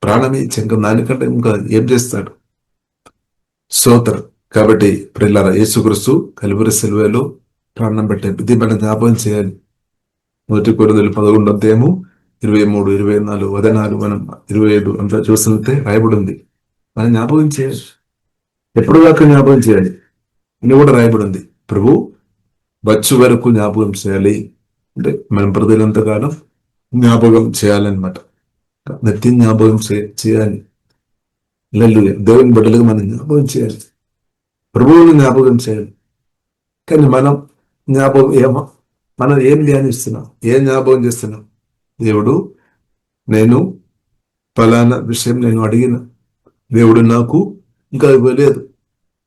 ప్రాణమే ఇచ్చాక దానికంటే ఇంకా ఏం చేస్తాడు? సోతరం. కాబట్టి ప్రియులారా, యేసుక్రీస్తు కలువరి సిలువలో ప్రాణం పెట్టాడు. ఇది మనం జ్ఞాపకం చేయాలి. 1 కొరింథీయులు 11వ అధ్యాయము 23, 24, 14, మనం 25 అంతా చూస్తుంటే రాయబడి ఉంది. మనం జ్ఞాపకం చేయాలి, ఎప్పుడు దాకా జ్ఞాపకం చేయాలి అని కూడా రాయబడి ఉంది. ప్రభు వచ్చు వరకు జ్ఞాపకం చేయాలి అంటే మనం ప్రజలంతకాలం జ్ఞాపకం చేయాలన్నమాట. నిత్యం జ్ఞాపకం చేయాలి. హల్లెలూయా. దేవుని బిడ్డలుగా మనం జ్ఞాపకం చేయాలి, ప్రభువుని జ్ఞాపకం చేయాలి. కానీ మనం ఏం ధ్యానిస్తున్నాం, ఏం జ్ఞాపకం చేస్తున్నాం? దేవుడు, నేను ఫలానా విషయం నేను అడిగిన, దేవుడు నాకు ఇంకా ఇవ్వలేదు,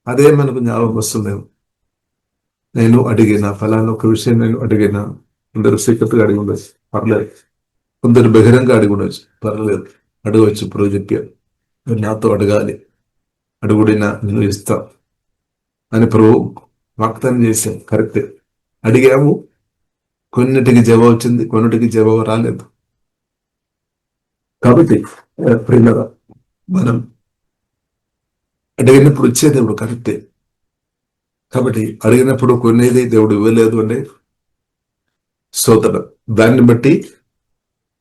అదే మనకు జ్ఞాపకం వస్తుందేమో. నేను అడిగిన ఫలానా ఒక విషయం నేను అడిగిన, అందరూ సీక్రెట్గా అడిగి ఉండొచ్చు, పర్లేదు. కొందరు బహిరంగ అడిగి ఉండొచ్చు, పర్లేదు, అడగవచ్చు. ఇప్పుడు చెప్పాను, నాతో అడగాలి, అడుగుడినా నేను ఇస్తా అని ప్రభు వాగ్దానం చేశాను. కరెక్టే, అడిగాము, కొన్నిటికి జవాబు వచ్చింది, కొన్నిటికి జవాబు రాలేదు. కాబట్టి ప్రియులారా, మనం అడిగినప్పుడు ఇచ్చే దేవుడు కరెక్టే. కాబట్టి అడిగినప్పుడు కొన్నేది దేవుడు ఇవ్వలేదు అంటే సోదరం, దాన్ని బట్టి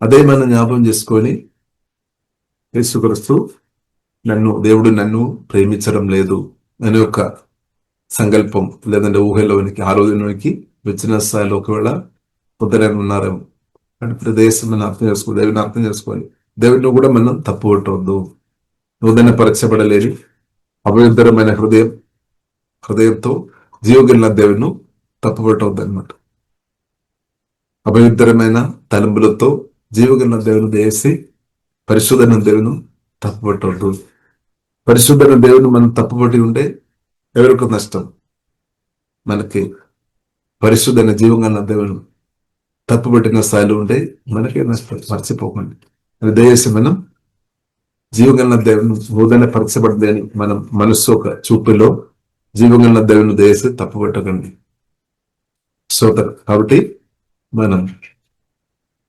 అదే మనం జ్ఞాపకం చేసుకొని యేసుక్రీస్తు దేవుడు నన్ను ప్రేమించడం లేదు అనే ఒక సంకల్పం లేదంటే ఊహలోనికి, ఆలోచనలోనికి వచ్చిన స్థాయిలో ఒకవేళ పొద్దున ఉన్నారేమో అంటే ప్రదేశం మనం అర్థం చేసుకోవాలి, దేవుని అర్థం చేసుకోవాలి. దేవుడిని కూడా మనం తప్పు పట్టవద్దు. నూతన పరచబడలేని అపవిత్రమైన హృదయంతో జీవగల దేవుని తప్పు పట్టవద్దు అనమాట. అపవిత్రమైన తలంపులతో జీవగల దేవుని దేసి పరిశుద్ధన దేవుని తప్పు పట్టవద్దు. పరిశుద్ధన దేవుని మనం తప్పుపట్టి ఉంటే ఎవరికి నష్టం? మనకి పరిశుద్ధన జీవగల దేవుని తప్పుపట్టిన స్థాయిలో ఉంటే మనకే నష్టం. మర్చిపోకండి. అది దయచేసి మనం జీవగలన దేవుని హృదయ పరచబడింది అని మనం మనస్సు ఒక చూపులో జీవగలన దేవుని దయచేసి తప్పుపట్టకండి. కాబట్టి మనం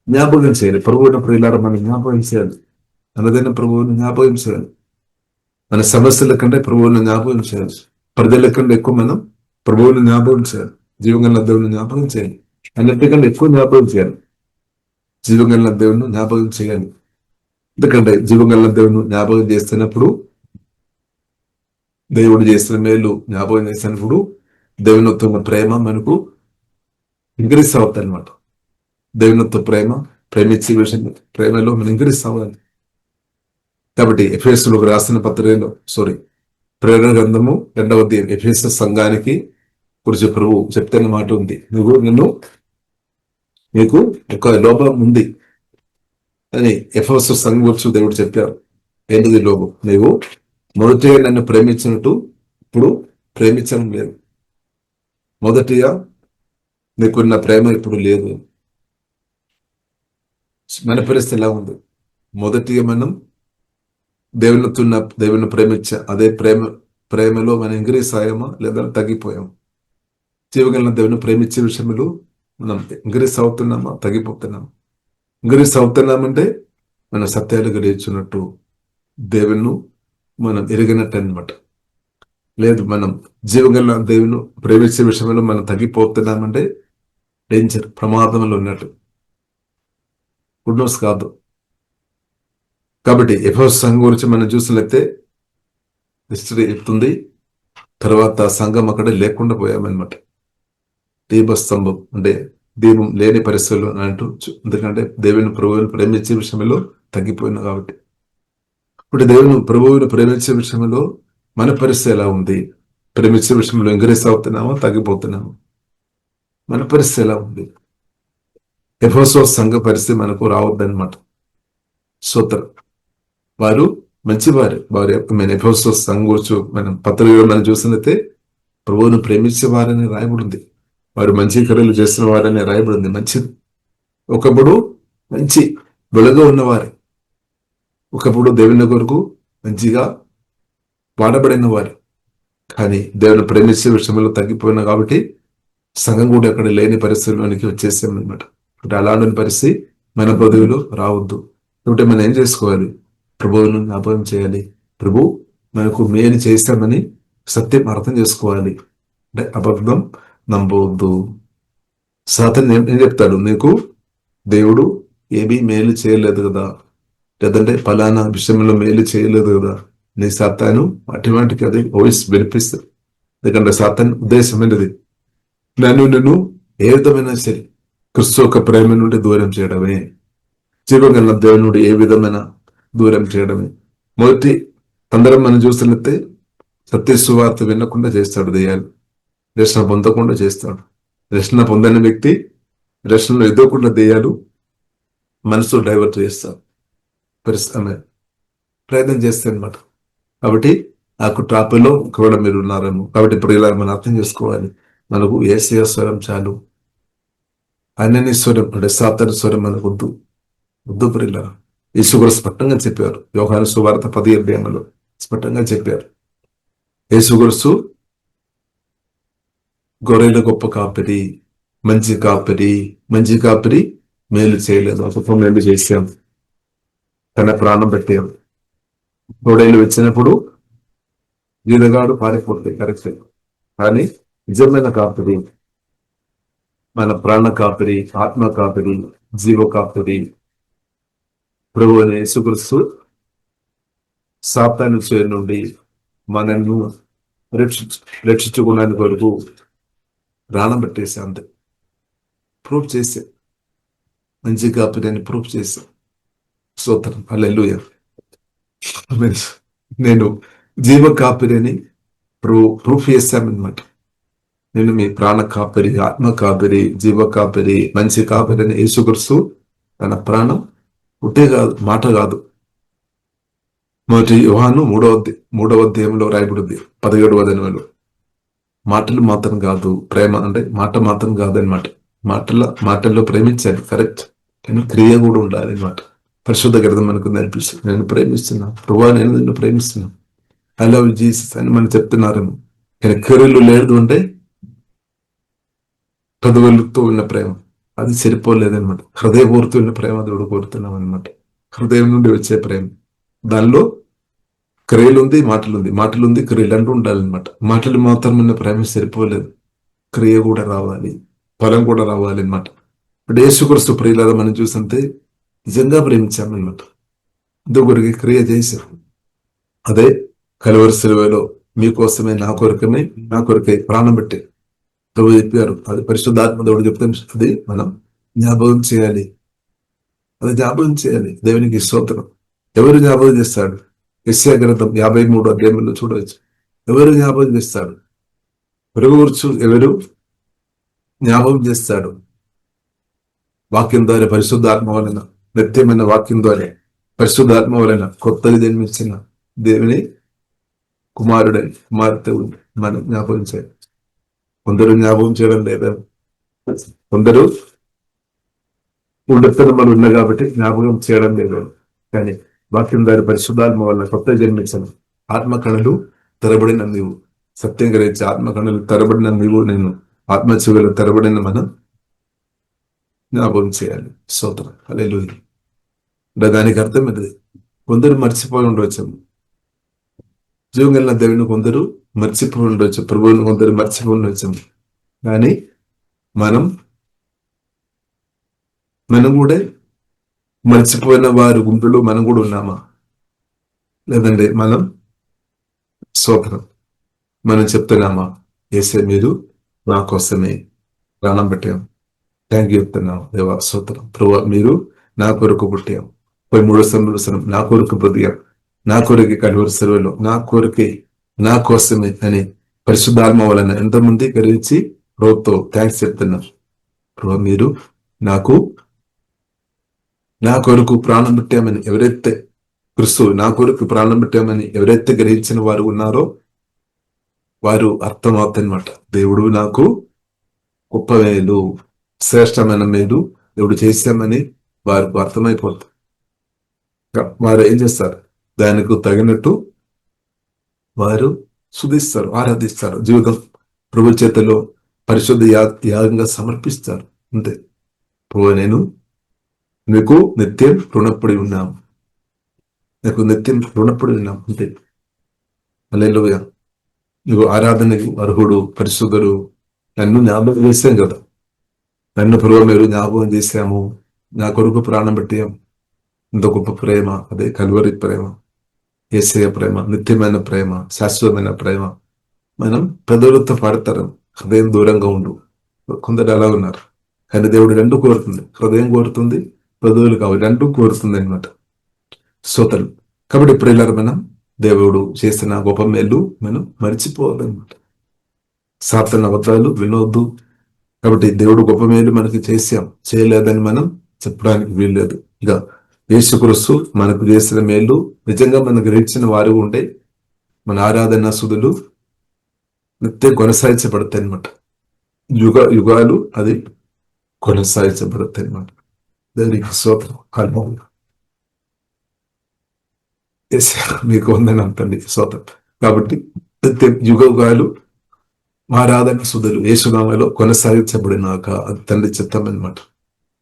జ్ఞాపకం చేయాలి. ప్రభువుని ప్రియులారా మనం జ్ఞాపకం చేయాలి. అన్నదైన ప్రభువుని జ్ఞాపకం చేయాలి. మన సమస్యల కంటే ప్రభువుని జ్ఞాపకం చేయాలి. ప్రజల కంటే ఎక్కువ మనం ప్రభువుని జ్ఞాపకం చేయాలి. జీవగలన దేవుని జ్ఞాపకం చేయాలి. అన్నిటికంటే ఎక్కువ జ్ఞాపకం చేయాలి. జీవగలన దేవుని జ్ఞాపకం చేయాలి. ఎందుకంటే జీవగలన దేవుని జ్ఞాపకం చేస్తున్నప్పుడు, దేవుడు చేసిన మేలు జ్ఞాపకం చేసినప్పుడు దేవునితో ప్రేమ మనకు ఇంక్రీస్ అవుతాయి అనమాట. దేవునితో ప్రేమించే విషయం ప్రేమలో మనం ఇంక్రీస్ అవ్వాలి. కాబట్టి ఎఫెసీయులకు రాసిన పత్రికలో ప్రేరణ గ్రంథము 2వ అధ్యాయం ఎఫెసు సంఘానికి గురించి ప్రభు చెప్తున్న మాట ఉంది. నీకు ఒక లోపం ఉంది అని ఎఫెసు సంఘం గురించి దేవుడు చెప్పారు. ఏంటిది లోపం? నీవు మొదటిగా నన్ను ప్రేమించినట్టు ఇప్పుడు ప్రేమించడం లేదు. మొదటిగా నీకున్న ప్రేమ ఇప్పుడు లేదు. మన పరిస్థితి ఎలా ఉంది? మొదటిగా మనం దేవుని ప్రేమించా అదే ప్రేమలో మనం ఇంక్రీస్ అయ్యామా లేదా తగ్గిపోయామా? జీవగలన దేవుని ప్రేమించే విషయంలో మనం ఇంక్రీస్ అవుతున్నామా తగ్గిపోతున్నామా? ఇంక్రీస్ అవుతున్నామంటే మన సత్యాలు గ్రహించున్నట్టు దేవుని మనం ఎరిగినట్టు అనమాట. లేదు, మనం జీవగలన దేవుని ప్రేమించే విషయంలో మనం తగ్గిపోతున్నామంటే డేంజర్, ప్రమాదంలో ఉన్నట్టు. గుడ్ న్యూస్ కాదు. కాబట్టి ఎఫెసు సంఘం గురించి మనం చూసినట్లయితే హిస్టరీ చెప్తుంది. తర్వాత సంఘం అక్కడ లేకుండా పోయామన్నమాట. దీపస్తంభం అంటే దీపం లేని పరిస్థితులు అంటూ, ఎందుకంటే దేవుని ప్రభువుని ప్రేమించే విషయంలో తగ్గిపోయినా కాబట్టి. ఇప్పుడు దేవుని ప్రభువుని ప్రేమించే విషయంలో మన పరిస్థితి ఎలా ఉంది? ప్రేమించే విషయంలో ఇంక్రీస్ అవుతున్నామా తగ్గిపోతున్నామా? మన పరిస్థితి ఎలా ఉంది? ఎఫెసు సంఘ పరిస్థితి మనకు రావద్దనమాట. వారు మంచివారు. ఎఫెసు సంఘం గురించి మనం పత్రికలో మనం చూసినట్లయితే ప్రభువును ప్రేమించే వారని రాయబడింది. వారు మంచి కార్యాలు చేసిన వారని రాయబడింది. మంచిది. ఒకప్పుడు మంచి వెలుగు ఉన్నవారు, ఒకప్పుడు దేవుని కొరకు మంచిగా వాడబడిన వారు. కానీ దేవుని ప్రేమించే విషయంలో తగ్గిపోయినా కాబట్టి సంఘం కూడా అక్కడ లేని పరిస్థితుల్లోనికి వచ్చేసామన్నమాట. అంటే అలాంటి పరిస్థితి మన బతుకులో రావద్దు. కాబట్టి మనం ఏం చేసుకోవాలి? ప్రభువును జ్ఞాపకం చేయాలి. ప్రభు మనకు మేలు చేస్తామని సత్యం అర్థం చేసుకోవాలి. అంటే అబద్ధం నమ్మవద్దు. సాతాను ఏం చెప్తాడు? నీకు దేవుడు ఏమీ మేలు చేయలేదు కదా, లేదంటే ఫలానా విషయంలో మేలు చేయలేదు కదా, నీ సాతాను అటువంటి అది వాయిస్ వినిపిస్తుంది. ఎందుకంటే సాతాను ఉద్దేశం ఏంటిది? నిన్ను ఏ విధమైన సరే క్రిస్తు యొక్క ప్రేమ నుండి దూరం చేయడమే, జీవగల దేవుని నుండి ఏ విధమైన దూరం చేయడమే. మొదటి అందరం మనం చూసినట్లయితే సత్య సువార్త వినకుండా చేస్తాడు దెయ్యాలు, రక్షణ పొందకుండా చేస్తాడు. రక్షణ పొందని వ్యక్తి రక్షణలో ఎదుర్కొన్న దెయ్యాలు మనసు డైవర్ట్ చేస్తాడు, ప్రయత్నం చేస్తాయి అన్నమాట. కాబట్టి ఆ ట్రాప్లో కూడా మీరు ఉన్నారేమో. కాబట్టి ఇప్పుడు ఇలా మనం అర్థం చేసుకోవాలి. మనకు యేసయ్య స్వరం చాలు. అన్యని స్వరం అంటే సాతాను స్వరం మనకు వద్దు ప్రియులారా. యేసు కూడా స్పష్టంగా చెప్పారు. యోహాను సువార్త 10:20 స్పష్టంగా చెప్పారు. యేసు గురుసు గొర్రెల గొప్ప కాపరి, మంచి కాపరి మేలు చేయలేదు, అసలు మేలు చేశాం, తన ప్రాణం పెట్టాం. గొడవలు వచ్చినప్పుడు జీదగాడు పారిపోతాయి, కరెక్ట్. కానీ నిజమైన కాపరి, మన ప్రాణ కాపరి, ఆత్మ కాపరి, జీవ కాపరి ప్రభు అయిన యేసుక్రీస్తు సాతాను చేరి నుండి మనల్ని రక్షించుకోవడానికి వరకు ప్రాణం పెట్టేసా. అంతే ప్రూఫ్ చేసే మంచి కాపరి అని ప్రూఫ్ చేసా. స్తోత్రం, హల్లెలూయా. నేను జీవ కాపరి అని ప్రూఫ్ చేశామన్నమాట. నేను మీ ప్రాణ కాపరి, ఆత్మ కాపరి, జీవ కాపరి, మంచి కాపరి అని యేసుక్రీస్తు తన ప్రాణం పుట్టే కాదు, మాట కాదు. మొదటి యోహాను 3వ అధ్యాయంలో రాయబడింది 17వ వచనంలో. మాటలు మాత్రం కాదు, ప్రేమ అంటే మాట మాత్రం కాదనమాట. మాటల్లో ప్రేమించాలి, కరెక్ట్. కానీ క్రియ కూడా ఉండాలి అన్నమాట. పరిశుద్ధ గ్రంథం మనకు నేర్పిస్తుంది. నేను ప్రేమిస్తున్నా ప్రభువా, నేను నిన్ను ప్రేమిస్తున్నా, ఐ లవ్ జీసస్ అని మనం చెప్తున్నారేమో. కానీ క్రియలు లేదు అంటే పెదవులతో ఉన్న ప్రేమ అది సరిపోలేదన్నమాట. హృదయపూర్తి ఉన్న ప్రేమ దేవుడు కోరుతున్నాం అనమాట. హృదయం నుండి వచ్చే ప్రేమ, దానిలో క్రియలు ఉంది, మాటలు ఉంది, క్రియలు అంటూ ఉండాలన్నమాట. మాటలు మాత్రం ఉన్న ప్రేమ సరిపోలేదు, క్రియ కూడా రావాలి, ఫలం కూడా రావాలి అనమాట. ఇప్పుడు యేసుక్రీస్తు ప్రియులారా మనం చూస్తుంటే నిజంగా ప్రేమించామన్నమాట. ఇంకొకరికి క్రియ చేశారు. అదే కలువరి శిలువలో మీకోసమే నా కొరకే ప్రాణం పెట్టే ప్రభు చెప్పారు. అది పరిశుద్ధాత్మ దేవుడు చెప్తే అది మనం జ్ఞాపకం చేయాలి. అది జ్ఞాపకం చేయాలి. దేవునికి స్తోత్రం. ఎవరు జ్ఞాపకం చేస్తాడు? యెషయా గ్రంథం 53వ అధ్యాయంలో చూడవచ్చు. ఎవరు జ్ఞాపకం చేస్తాడు? పొరుగుర్చు ఎవరు జ్ఞాపకం చేస్తాడు? వాక్యం ద్వారా, పరిశుద్ధాత్మ వలన, నిత్యమైన వాక్యం ద్వారా, పరిశుద్ధాత్మ వలన కొత్తగా జన్మించిన దేవుని కుమార్తె మనం జ్ఞాపకం చేయాలి. కొందరు జ్ఞాపకం చేయడం లేదా, కొందరు ఉండతనం ఉన్న కాబట్టి జ్ఞాపకం చేయడం లేదు. కానీ వాక్యం ద్వారా, పరిశుద్ధాత్మ వలన కొత్త జన్మించిన ఆత్మకణలు తెరబడిన నీవు, సత్యం గ్రహించి ఆత్మకణలు తెరబడిన నీవు, నేను ఆత్మశివులు తెరబడిన మనం జ్ఞాపకం చేయాలి. స్తోత్రం, హల్లెలూయా. దానికి అర్థం ఇది. కొందరు మర్చిపోయి ఉండవచ్చు, జీవం కలిగిన దేవుని కొందరు మర్చిపోయి ఉండవచ్చు, ప్రభువుని కొందరు మర్చిపోయి ఉండవచ్చు. కానీ మనం కూడా మర్చిపోయిన వారి గుంపులో మనం కూడా ఉన్నామా? లేదంటే స్తోత్రం, మనం చెప్తున్నామా యేసే మీరు నా కోసమే ప్రాణం పెట్టాం, థ్యాంక్ యూ చెప్తున్నాం దేవా, స్తోత్రం ప్రభువా, మీరు నా కొరకు పుట్టాం, 13వ సంవత్సరం నా కొరకు బ్రతికాం, నా కొరకు కలువరి శిలువలో నా కొరకే, నా కోసమే అని పరిశుద్ధాత్మ వలన ఎంతమంది గ్రహించి ప్రభుతో థ్యాంక్స్ చెప్తున్నాం. ప్రభు మీరు నా కొరకు ప్రాణం పెట్టామని ఎవరైతే, క్రీస్తు నా కొరకు ప్రాణం పెట్టామని ఎవరైతే గ్రహించిన వారు ఉన్నారో వారు అర్థమవుతాయన్నమాట. దేవుడు నాకు గొప్ప మేలు, శ్రేష్టమైన మేలు దేవుడు చేశామని వారికి అర్థమైపోతుంది. వారు ఏం చేస్తారు? దానికి తగినట్టు వారు స్తుతిస్తారు, ఆరాధిస్తారు, జీవితం ప్రభు చేతిలో పరిశుద్ధ యాగంగా సమర్పిస్తారు. అంతే. ప్రభు నేను నీకు నిత్యం రుణపడి ఉన్నాం, అంతే. హల్లెలూయా. నువ్వు ఆరాధనకు అర్హుడు, పరిశుద్ధుడు. నన్ను జ్ఞాపకం చేశాం కదా, నన్ను ప్రభు మీరు జ్ఞాపకం చేశాము, నా కొరకు ప్రాణం పెట్టాం. ఇంత గొప్ప ప్రేమ, అదే కలువరి ప్రేమ, యేసయ్య ప్రేమ, నిత్యమైన ప్రేమ, శాశ్వతమైన ప్రేమ. మనం పెదవులతో పాడతారు, హృదయం దూరంగా ఉండు. కొందరు అలా ఉన్నారు. కానీ దేవుడు రెండు కోరుతుంది, హృదయం కోరుతుంది, పెదవులు కావాలి, రెండు కోరుతుంది అనమాట. స్తోత్రం. కాబట్టి ప్రియులారా, మనం దేవుడు చేసిన గొప్ప మేలు మనం మర్చిపోవాలన్నమాట. సాతాను అబద్ధాలు వినొద్దు. కాబట్టి దేవుడు గొప్ప మేలు మనకి చేయలేదని మనం చెప్పడానికి వీల్లేదు. ఇక యేసుక్రీస్తు మనకు చేసిన మేలు నిజంగా మనకు గ్రహించిన వారు ఉంటే మన ఆరాధన సుధులు నిత్యం కొనసాగించబడతాయి అనమాట. యుగాలు అది కొనసాగించబడతాయి అనమాట. దానికి స్తోత్రం. మీకు ఉందని తండ్రి స్తోత్రం. కాబట్టి నిత్యం యుగాలు ఆరాధన సుధులు యేసునామములో కొనసాగించబడినాక అది తండ్రి చిత్తం అనమాట.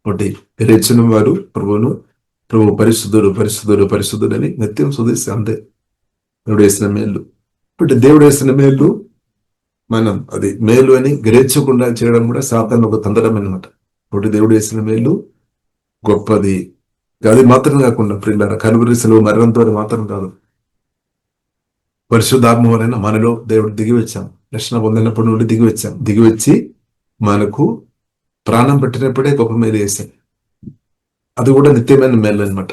ఒకటి రెచ్చిన వారు ప్రభు పరిశుద్ధుడు అని నిత్యం సుధిస్తే అంతే. దేవుడు వేసిన మేలు. ఇప్పుడు దేవుడు వేసిన మేలు మనం అది మేలు అని గ్రహించకుండా చేయడం కూడా సాతాను ఒక తంత్రం అనమాట. ఒకటి దేవుడు వేసిన మేలు గొప్పది. అది మాత్రం కాకుండా ప్రియులారా, కలువరి శిలువ మరణంతో మాత్రం కాదు, పరిశుద్ధాత్మ వలన మనలో దేవుడు దిగి వచ్చాం. రక్షణ పొందినప్పటి నుండి దిగి వచ్చి మనకు ప్రాణం పెట్టినప్పుడే గొప్ప మేలు చేశాం. అది కూడా నిత్యమైన మేలు అనమాట.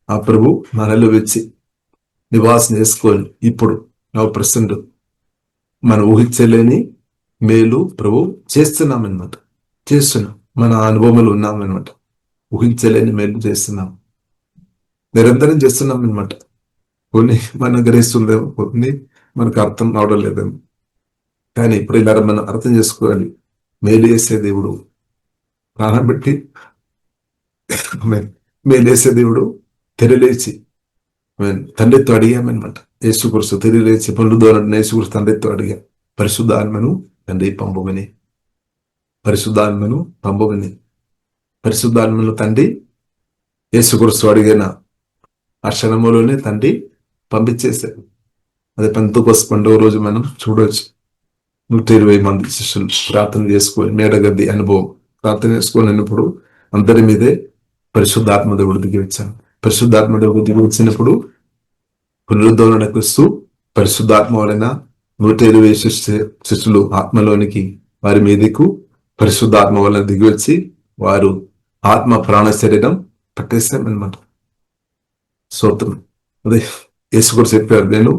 ఆ ప్రభు మనలో వచ్చి నివాసం చేసుకొని ఇప్పుడు ప్రసెంట్ మనం ఊహించలేని మేలు ప్రభు చేస్తున్నాం. మన అనుభవంలో ఉన్నామన్నమాట. ఊహించలేని మేలు చేస్తున్నాం, నిరంతరం చేస్తున్నాం అనమాట. కొన్ని మనం గ్రహిస్తుందేమో, కొన్ని మనకు అర్థం అవడం లేదేమో. కానీ ఇప్పుడు ఇలా మనం అర్థం చేసుకోవాలి, మేలు చేసే దేవుడు ప్రాణం పెట్టి మేలేసే దేవుడు తెరలేచి తండ్రితో అడిగామన్నమాట. యేసుక్రీస్తు తెరలేచి పనులు ద్వారా యేసుక్రీస్తు తండ్రితో అడిగా, పరిశుద్ధాత్మను తండ్రి పంపమని, పరిశుద్ధాత్మను పంపమని. పరిశుద్ధాత్మను తండ్రి యేసుక్రీస్తు అడిగిన ఆ క్షణములోనే తండ్రి పంపించేశారు. అదే పెంతెకోస్తు పండుగ రోజు మనం చూడవచ్చు. 120 మంది శిష్యులు ప్రార్థన చేసుకొని మేడగది అనుభవం ప్రార్థన చేసుకున్నప్పుడు అందరి మీదే పరిశుద్ధాత్మ దేవుడు దిగి వచ్చాను. పరిశుద్ధాత్మ దేవుడు దిగి వచ్చినప్పుడు పునరుద్ధరణ క్రీస్తు పరిశుద్ధాత్మ వలన 120 శిష్యులు ఆత్మలోనికి వారి మీదకు పరిశుద్ధాత్మ వలన దిగి వచ్చి వారు ఆత్మ ప్రాణ శరీరం పట్టేస్తామన్నమాట. స్తోత్రం. అదే యేసు కూడా చెప్పారు, నేను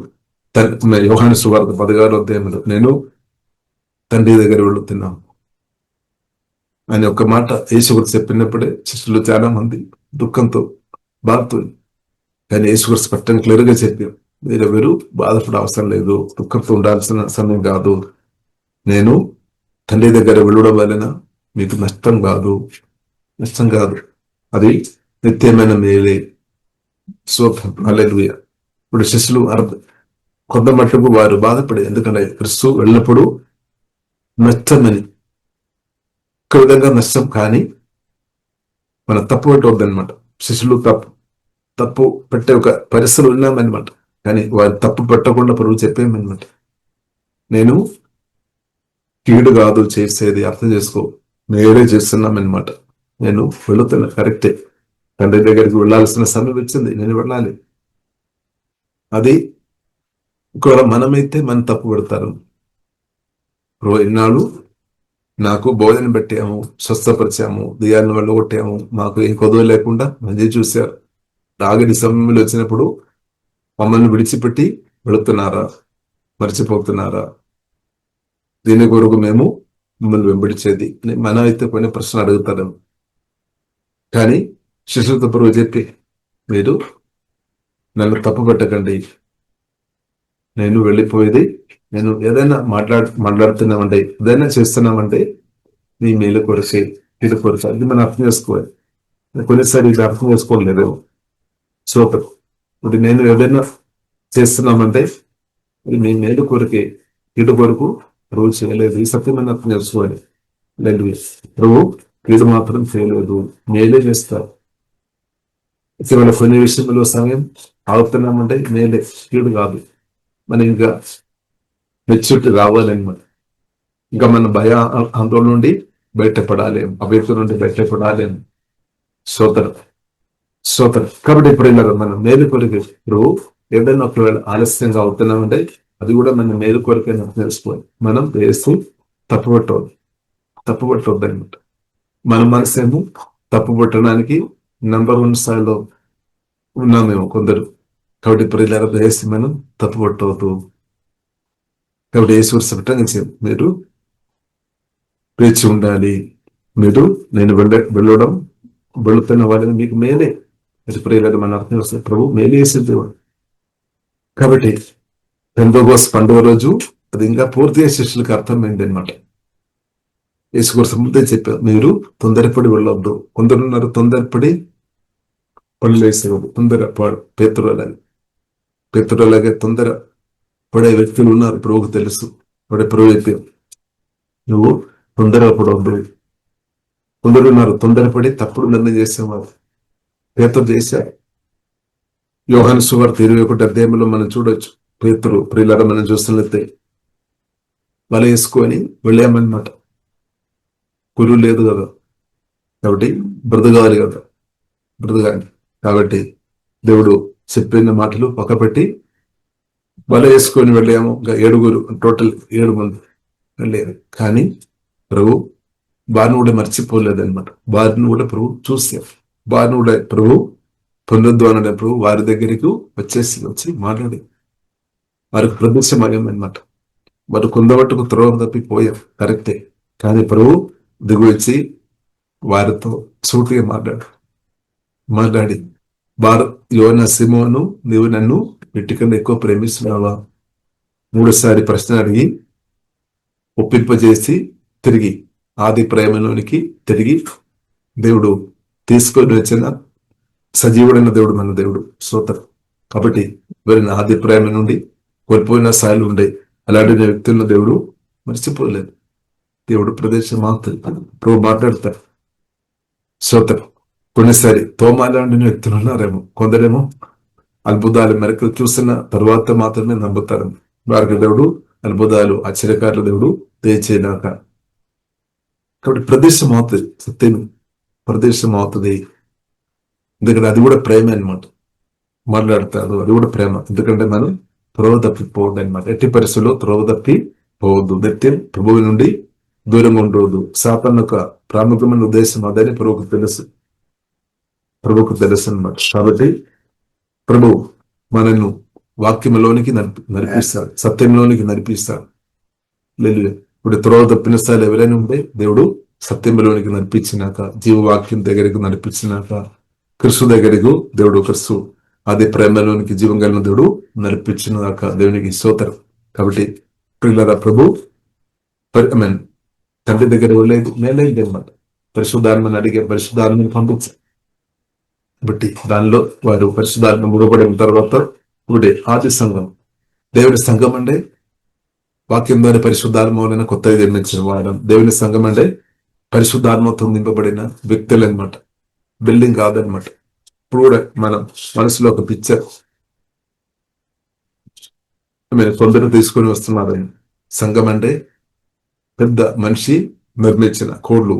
యోహాను సువార్త 16వ అధ్యాయంలో నేను తండ్రి దగ్గర వెళుతున్నాను అని ఒక మాట యేసు కూడా చెప్పినప్పుడే శిష్యులు చాలా మంది దుఃఖంతో బాధతో, కానీ యేసు కూడా స్పష్టంగా క్లియర్గా చెప్పారు, మీరెవరు బాధపడే అవసరం లేదు, దుఃఖంతో ఉండాల్సిన సమయం కాదు, నేను తండ్రి దగ్గర వెళ్ళడం వలన మీకు నష్టం కాదు, అది నిత్యమైన మేలే. హల్లెలూయా. ఇప్పుడు శిష్యులు కొంత మట్టుకు వారు బాధపడే, ఎందుకంటే క్రీస్తు వెళ్ళినప్పుడు నష్టమని ఒక విధంగా నష్టం, కానీ మనం తప్పు పెట్టవద్దనమాట. శిష్యులు తప్పు పెట్టే ఒక పరిస్థితులు ఉన్నామన్నమాట, కానీ వారు తప్పు పెట్టకుండా ప్రభు చెప్పేమన్నమాట, నేను కీడు కాదు చేసేది, అర్థం చేసుకో, మేరే చేస్తున్నామన్నమాట, నేను వెళుతున్నా కరెక్టే, తండ్రి దగ్గరికి వెళ్ళాల్సిన సమయం వచ్చింది, నేను వెళ్ళాలి. అది ఒకవేళ మనమైతే మనం తప్పు పెడతారు. ఎన్నాళ్ళు నాకు భోజనం పెట్టాము, స్వస్థపరిచాము, దెయ్యాలను వెళ్ళగొట్టాము, మాకు ఏం కొదవ లేకుండా మంచి చూశారు, ఆగడి సమయంలో వచ్చినప్పుడు మమ్మల్ని విడిచిపెట్టి వెళుతున్నారా, మర్చిపోతున్నారా, దీని కొరకు మేము మిమ్మల్ని వెంబడించేది మనం అయితే కొన్ని ప్రశ్న అడుగుతారు. కానీ శిష్యులతో ప్రభు చెప్పి, మీరు నన్ను తప్పు పెట్టకండి, నేను వెళ్ళిపోయేది, నేను ఏదైనా మాట్లాడుతున్నామంటే, ఏదైనా చేస్తున్నామంటే నీ మేలు కొరకే, ఇది కొరకే, అది మనం అర్థం చేసుకోవాలి. కొన్నిసారి ఇది అర్థం చేసుకోలేదు. సో ఇప్పుడు నేను ఏదైనా చేస్తున్నామంటే ఇది మీ మేలు కొరకే, కీడు కొరకు ప్రభు చేయలేదు, ఈ సత్యం మనం అర్థం చేసుకోవాలి. లేదు, ప్రభు కీడు మాత్రం చేయలేదు, మేలే చేస్తారు. ఇటీవల కొన్ని విషయంలో సమయం ఆగుతున్నామంటే మేలే, కీడు కాదు. మనం ఇంకా మెచ్యూరిటీ రావాలన్నమాట, ఇంకా మన భయ ఆందోళన నుండి బయటపడాలేం, అభ్యర్థుల నుండి బయటపడాలేం. సోదరు కాబట్టి ఇప్పుడు మనం మేలు కొరకు ఇప్పుడు ఏదైనా ఒకవేళ ఆలస్యంగా అవుతున్నామంటే అది కూడా మన మేలు కొరకైనా తెలుసుకోవాలి. మనం వేస్తూ తప్పు పట్టవద్దు అనమాట. మన మనసేమో తప్పు పట్టడానికి నంబర్ 1 స్థాయిలో ఉన్నామేమో కొందరు. కాబట్టి ఇప్పుడు ఇలా వేసి మనం తప్పు పట్టవద్దు. కాబట్టి యేసు మీరు వేచి ఉండాలి, నేను వెళుతున్న వాళ్ళని మీకు మేలే, ప్రియులను మన అర్థం వస్తుంది, ప్రభు మేలు చేసే దేవుడు. కాబట్టి పెంతెకోస్తు పండుగ రోజు అది ఇంకా పూర్తిగా శిష్యులకు అర్థమైంది అనమాట. యేసు కోసం ముందే చెప్పారు, మీరు తొందరపడి వెళ్ళొద్దు. కొందరున్నారు తొందరపడి పనులు వేసేవాడు, పేతురులాగే తొందర పడే వ్యక్తులు ఉన్నారు. ప్రభువుకు తెలుసు. ప్రభు చెప్పారు, నువ్వు తొందరపడవద్దు. కొందరున్నారు తొందరపడి తప్పుడు నిర్ణయం చేసేవారు, పేతురు చేశారు. యోహాను సువార్త 21వ అధ్యాయంలో మనం చూడొచ్చు. పేతురు ప్రియులారా మనం చూస్తున్నట్లయితే వల వేసుకొని వెళ్ళామన్నమాట. గురువు లేదు కదా, కాబట్టి బ్రతకాలి కదా, బ్రతకాలి. కాబట్టి దేవుడు చెప్పిన మాటలు పక్కపెట్టి వల వేసుకొని వెళ్ళాము. ఇంకా 7 టోటల్ 7 మంది వెళ్ళారు. కానీ ప్రభు వారిని కూడా మర్చిపోలేదన్నమాట. వారిని కూడా ప్రభు చూశారు. వారిని కూడా ప్రభు పునరుద్ధరణ ప్రభు వారి దగ్గరికి వచ్చి మాట్లాడి వారికి ప్రదర్శమయ్యామన్నమాట. వారు కొందమట్టుకు త్రోవ తప్పిపోయాం, కరెక్టే. కానీ ప్రభు దిగు వచ్చి వారితో సూటిగా మాట్లాడి యోనా, సిమోను, నీవు నన్ను వీటికన్నా ఎక్కువ ప్రేమిస్తున్నావా? 3సారి ప్రశ్న అడిగి ఒప్పింపజేసి తిరిగి ఆది ప్రేమలోనికి తిరిగి దేవుడు తీసుకొని వచ్చిన సజీవుడైన దేవుడు మన దేవుడు స్తోత్రం. కాబట్టి ఎవరైనా ఆది ప్రేమ నుండి కోల్పోయిన స్థాయిలు ఉండే అలాంటి వ్యక్తులను దేవుడు మర్చిపోలేదు. దేవుడు ప్రదేశం మారుతుంది, ప్రభు మాట్లాడతారు. స్తోత్రం. కొన్నిసారి తోమా లాంటి వ్యక్తులు ఉన్నారేమో, కొందరేమో అద్భుతాలు మెరకలు చూసిన తర్వాత మాత్రమే నమ్ముతారు. వారికి దేవుడు అద్భుతాలు ఆశ్చర్యకారులు దేవుడు దయచేయనాక. కాబట్టి ప్రదేశం అవుతుంది, సత్యం ప్రదేశం అవుతుంది. ఎందుకంటే అది కూడా ప్రేమ అనమాట. మాట్లాడతారు, అది కూడా ప్రేమ. ఎందుకంటే మనం త్రోవ తప్పిపోవద్దు అనమాట. ఎట్టి పరిస్థితుల్లో త్రోవ తప్పి పోవద్దు. నిత్యం ప్రభువు నుండి దూరంగా ఉండవద్దు. సాతాను యొక్క ప్రాముఖ్యమైన ఉద్దేశం అదని ప్రభువుకు తెలుసు అనమాట. కాబట్టి ప్రభు మనను వాక్యంలోనికి నడిపిస్తాడు, సత్యంలోనికి నడిపిస్తాడు. లేదు ఇప్పుడు త్రోవ తప్పిన స్థాయిలో ఎవరైనా ఉంటే దేవుడు సత్యంలోనికి నడిపించినాక, జీవవాక్యం దగ్గరకు నడిపించినాక, క్రిస్తు దగ్గరకు దేవుడు క్రిస్తు అదే ప్రేమలోనికి జీవం కలిగిన దేవుడు నడిపించినాక దేవునికి స్తోత్రం. కాబట్టి ప్రియులారా, ప్రభు తండ్రి దగ్గర వెళ్ళేది మేలైంది అనమాట. పరిశుద్ధాత్మని అడిగే పరిశుద్ధాత్మని పంపించారు. బట్టి దానిలో వారు పరిశుద్ధాత్మ ముడబడిన తర్వాత ఒకటి ఆది సంఘం. దేవుడి సంఘం అంటే వాక్యం ద్వారా పరిశుద్ధాత్మ కొత్తగా నిర్మించిన వాడడం. దేవుని సంఘం అంటే పరిశుద్ధాత్మతో నింపబడిన వ్యక్తులు అనమాట, బిల్డింగ్ కాదనమాట. ఇప్పుడు కూడా మనం మనసులో ఒక పిక్చర్ కొందరు తీసుకొని వస్తున్నారు. సంఘం అంటే పెద్ద మనిషి నిర్మించిన కోడ్లు,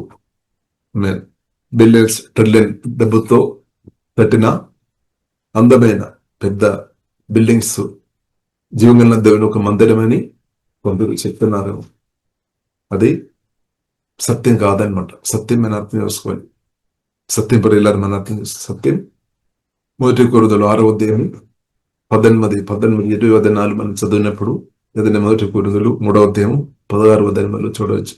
బిలియన్స్ ట్రిలియన్ డబ్బుతో కట్టిన అందమైన పెద్ద బిల్డింగ్స్, జీవంగల దేవుని ఒక మందిరమని కొందరు చెప్తున్నారు. అది సత్యం కాదనమాట. సత్యం మన అర్థం చేసుకోవాలి. సత్యం పరిలారు మన అర్థం చేసుకోవాలి. సత్యం 1 కొరింథీయులు 6వ అధ్యాయం 18, 20, 14 మనం చదివినప్పుడు, ఏదైనా 1 కొరింథీయులు 3వ అధ్యాయం 16వ అధ్యాయంలో చూడవచ్చు.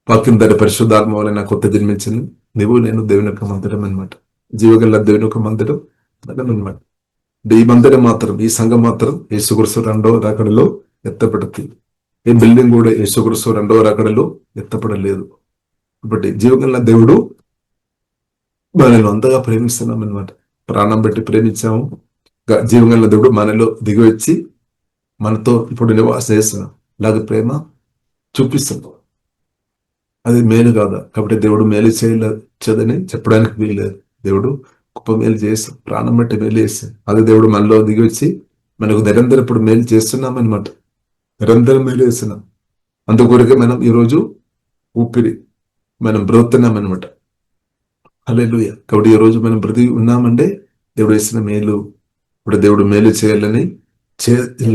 వాక్యం ద్వారా పరిశుద్ధాత్మ వలన నాకు కొత్త జన్మించింది. నువ్వు నేను దేవుని యొక్క మందిరం అనమాట. జీవగల దేవుని యొక్క మందిరం అనమాట. ఈ మందిరం మాత్రం, ఈ సంఘం మాత్రం యేసుక్రీస్తు 2వ రాకడలో ఎత్తపడుతుంది. ఈ బిల్డింగ్ కూడా యేసుక్రీస్తు 2వ రాకడలో ఎత్తపడలేదు. కాబట్టి జీవగల దేవుడు మనల్ని అంతగా ప్రేమిస్తున్నాం అనమాట. ప్రాణం పెట్టి ప్రేమించాము. జీవగల దేవుడు మనలో దిగి వచ్చి మనతో ఇప్పుడు నివాసం చేస్తున్నాం. ఇలాగ ప్రేమ చూపిస్తున్నాం. అది మేలు కాదా? కాబట్టి దేవుడు మేలు చేయలేదని చెప్పడానికి వీల్లేదు. దేవుడు గొప్ప మేలు చేస్తాం, ప్రాణం బట్టి మేలు చేస్తాం. అది దేవుడు మనలో దిగి వచ్చి మనకు నిరంతరం ఇప్పుడు మేలు చేస్తున్నాం అనమాట. నిరంతరం మేలు చేస్తున్నాం. అందుకొరకే మనం ఈరోజు ఊపిరి మనం బ్రతుకుతున్నాం అనమాట. హల్లెలూయా. కాబట్టి ఈ రోజు మనం బ్రతికి ఉన్నామంటే దేవుడు వేసిన మేలు. ఇప్పుడు దేవుడు మేలు చేయాలని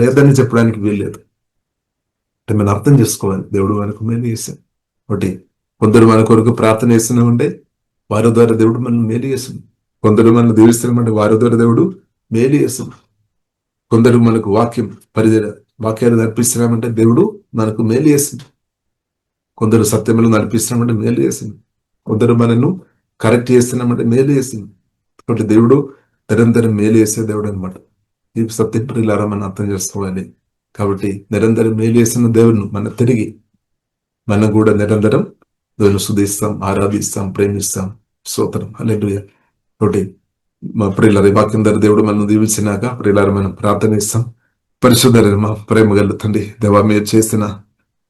లేదని చెప్పడానికి వీల్లేదు. అంటే మనం అర్థం చేసుకోవాలి, దేవుడు మనకు మేలు చేశాడు. ఒకటి, కొందరు మన కొరకు ప్రార్థన చేస్తున్నామంటే వారి ద్వారా దేవుడు మనం మేలు చేస్తుంది. కొందరు మనం దీవిస్తున్నామంటే వారి ద్వారా దేవుడు మేలు చేస్తుంది. కొందరు మనకు వాక్యాలు నడిపిస్తున్నామంటే దేవుడు మనకు మేలు చేస్తుంది. కొందరు సత్యములు నడిపిస్తున్నామంటే మేలు చేస్తుంది. కొందరు మనను కరెక్ట్ చేస్తున్నామంటే మేలు చేస్తుంది. కాబట్టి దేవుడు నిరంతరం మేలు చేసే దేవుడు అనమాట. ఈ సత్య ప్రియులారా మనం అర్థం చేసుకోవాలి. కాబట్టి నిరంతరం మేలు చేస్తున్న దేవుడిని మనం తిరిగి మనం కూడా నిరంతరం దేవుని స్తుతిస్తాం, ఆరాధిస్తాం, ప్రేమిస్తాం. స్తోత్రం. హల్లెలూయా. ఒకటి మా ప్రియులారా, వాక్యం ద్వారా దేవుడు మనం దీవించినాక ప్రియులారా మనం ప్రార్థన ఇస్తాం. పరిశుద్ధ మా ప్రేమ గల తండ్రి, దేవా మీరు చేసిన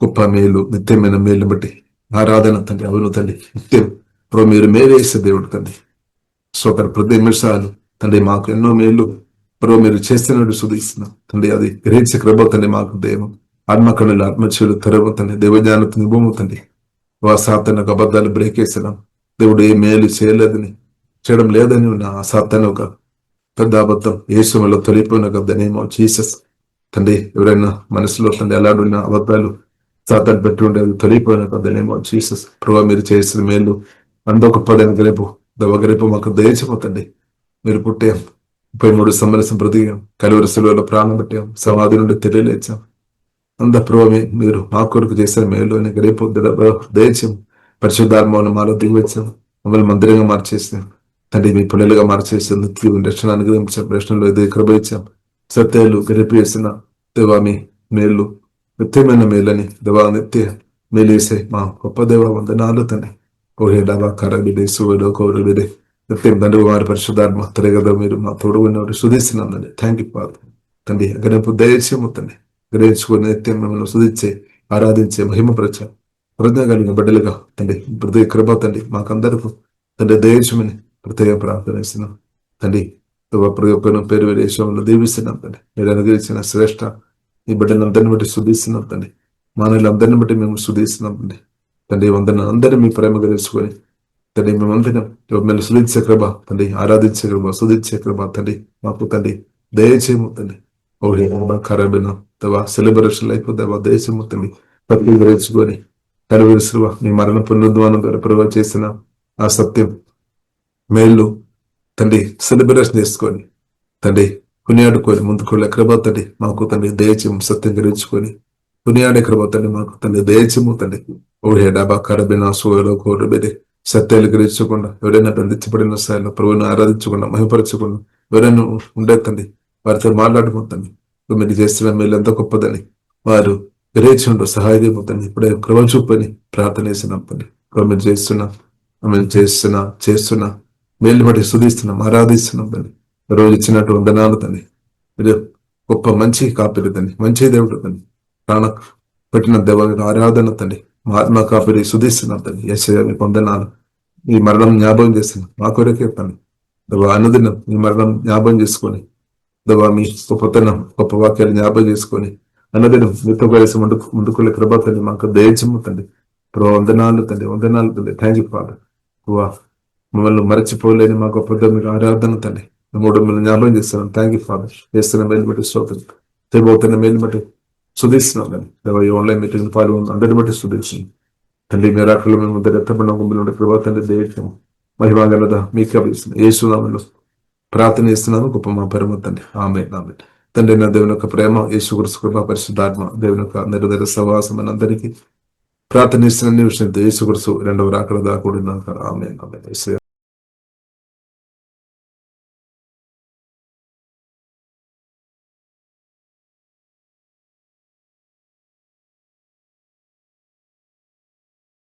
గొప్ప మేలు, నిత్యమైన మేలు బట్టి ఆరాధన తండ్రి. అవును తండ్రి, నిత్యం ప్రభు మీరు మేలు చేసే దేవుడు తండ్రి. స్తోత్రం. ప్రతి నిమిషాలు తండ్రి మాకు ఎన్నో మేలు ప్రభు మీరు చేస్తున్నట్టు స్తుతిస్తున్నాం తండ్రి. అది గ్రహించే కృప తండ్రి మాకు దేవం. ఆత్మకళలు ఆత్మచూలు తెరవతండి, దేవజ్ఞానత నిభమవుతండి. సాతానుకు అబద్ధాలు బ్రేక్ వేసినాం. దేవుడు ఏ మేలు చేయడం లేదని ఉన్న ఆ సాతాను ఒక పెద్ద అబద్ధం యేసులో తొలిపోయిన గద్దనేమో జీసస్ తండ్రి. ఎవరైనా మనసులో తండ్రి అలాడున్న అబద్ధాలు సాతాను పెట్టి ఉండేది తొలిపోయిన గద్దనేమో జీసస్. ప్రభావ మీరు చేసిన మేలు అందొక పదని గరేపు దవగరేపు మాకు దయచిపోతండి. మీరు పుట్టే 33 సంవత్సరం బ్రతికాం, కలువరి శిలువలో ప్రాణం పెట్టాం, సమాధి నుండి తెలియలేచాం. అంత ప్రభావమే మీరు మా కొరకు చేసిన మేలు అని రేపు దయచేం. పరిశుద్ధాత్మను మాలో దిగివచ్చాం, మమ్మల్ని మందిరంగా మార్చేసాం తండ్రి. మీ పిల్లలుగా మార్చేసాం. నిత్యం రక్షణ అనుగ్రహించాం, రక్షణలో ఎదురుకరబోయించాం. సత్యాలు గరిపి వేసిన దేవా మీ మేలు నిత్యమైన మేలని దేవా, నిత్య మేలు వేసే మా గొప్ప దేవ వందనాలు తండ్రి. ఓహే డాబా కరబిడే సువలో కోరబిడే నిత్యం తండ్రి వారి పరిశుద్ధాత్మ తండ్రి కదా మీరు మా తోడు ఉన్నవారు శుధిస్తున్నాం తండ్రి. Thank you father. తండ్రి గణపు దయచేము తండ్రి. గ్రహించుకుని నిత్యం మిమ్మల్ని శుధించే ఆరాధించే మహిమపరచ కృతజ్ఞత కలిగిన బిడ్డలుగా తండ్రి ప్రతి కృప తండ్రి మాకందరికీ తండ్రి దయచేమని ప్రత్యేక ప్రార్థన ఇస్తున్నాం తండ్రి. ప్రతి ఒక్కరిని పేరు విదేశంలో దీవిస్తున్నాం తండ్రి. మీరు అనుగ్రహించిన శ్రేష్ట ఈ బిడ్డలందరిని బట్టి శుద్ధిస్తున్నాం తండ్రి. మానవులందరిని బట్టి మేము శుద్ధిస్తున్నాం తండ్రి. తండ్రి వందన అందరినీ మీ ప్రేమ తెలుసుకొని తండ్రి మేమందరం మిమ్మల్ని శుద్ధించే కృప తండ్రి, ఆరాధించే కృప, శుద్ధించే కృప తండ్రి మాకు తండ్రి దయచేయము తండ్రి. ఓహే ఖరాబిన దేవా సెలబ్రేషన్ లైఫ్ దేవా దయచేయము తండ్రి. ప్రతి గ్రహించుకొని కలువరిసువ మీ మరణ పునరుద్ధానం ద్వారా ప్రభావ చేసిన ఆ సత్యం మేళ్ళు తండ్రి సెలబ్రేషన్ చేసుకొని తండ్రి కొనియాడుకొని ముందుకు కృప తండ్రి మాకు తండ్రి దయచేయము. సత్యం గ్రహించుకొని కొనియాడే కృప తండ్రి మాకు తండ్రి దయచేయము తండ్రి. ఓహే డాబా కరబిన సోయలో కోరబెదే సత్యాలు గ్రహించకుండా ఎవరైనా బంధించబడిన స్థాయిలో ప్రభువుని ఆరాధించకుండా మహిపరచకుండా ఎవరైనా ఉండేతండి వారితో మాట్లాడుకుంటుంది. మీరు చేస్తున్న మీరు ఎంత గొప్పదని వారు గ్రహించండు సహాయదేమవుతుంది. ఇప్పుడే కృప చూపని ప్రార్థన చేస్తున్నాం తండ్రి. మీరు చేస్తున్నా మేలు బట్టి శుధిస్తున్నాం, ఆరాధిస్తున్నాం తండ్రి. రోజు ఇచ్చినట్టు వందనాలు తండ్రి. మీరు గొప్ప మంచి కాపిరి తండ్రి, మంచి దేవుడు తండ్రి. ప్రాణ పెట్టిన దేవ ఆరాధన తండ్రి. మా ఆత్మ కాపిరి శుధిస్తున్నాం తండ్రి. యెషయా మీకు వందనాలు. ఈ మరణం జ్ఞాపకం చేస్తున్నాం మా కొరకే తండ్రి. దేవా అనుదినం మీ మరణం జ్ఞాపకం చేసుకొని దేవా మీ గొప్పతనం గొప్ప వాక్యాలు జ్ఞాపకం చేసుకొని అనుదినం మీతో కలిసి ముందుకునే కృప తండ్రి మాకు దయచేయము తండ్రి. ప్రభు వందనాలు తండ్రి, వందనాలు తండ్రి. Thank you father. మమ్మల్ని మరచిపోలేని మా గొప్ప మీరు ఆరాధన తండ్రి. మూడు మిమ్మల్ని జ్ఞాపకం చేస్తున్నాం. Thank you father. చేస్తున్న మేలు బట్టి స్తోత్రం. చేయబోతున్న మేలు బట్టి శుధిస్తున్నాం తండ్రి. దేవా ఈ ఆన్లైన్ మీటింగ్ పాల్గొని అందరిని బట్టి శుధిస్తున్నాం తండ్రి. మీరు అక్కడ మేము ముందర ఎత్తపడిన గుంపులు ప్రభావ తండ్రి దయచేయము. మహిమాగలదా మీకే అభిస్తుంది. యేసునామములో ప్రార్థన చేస్తున్నాము గొప్ప మా పరమ తండ్రి. ఆమేన్ ఆమేన్. తండ్రి నా దేవుని యొక్క ప్రేమ, యేసుక్రీస్తు కృప, పరిశుద్ధాత్మ దేవుని యొక్క నిరంతర సహవాసం అందరికీ ప్రార్థన చేస్తున్న విషయంతో యేసుక్రీస్తు రెండవ రాకడ దాకా కూడినాక ఆమేన్ ఆమేన్.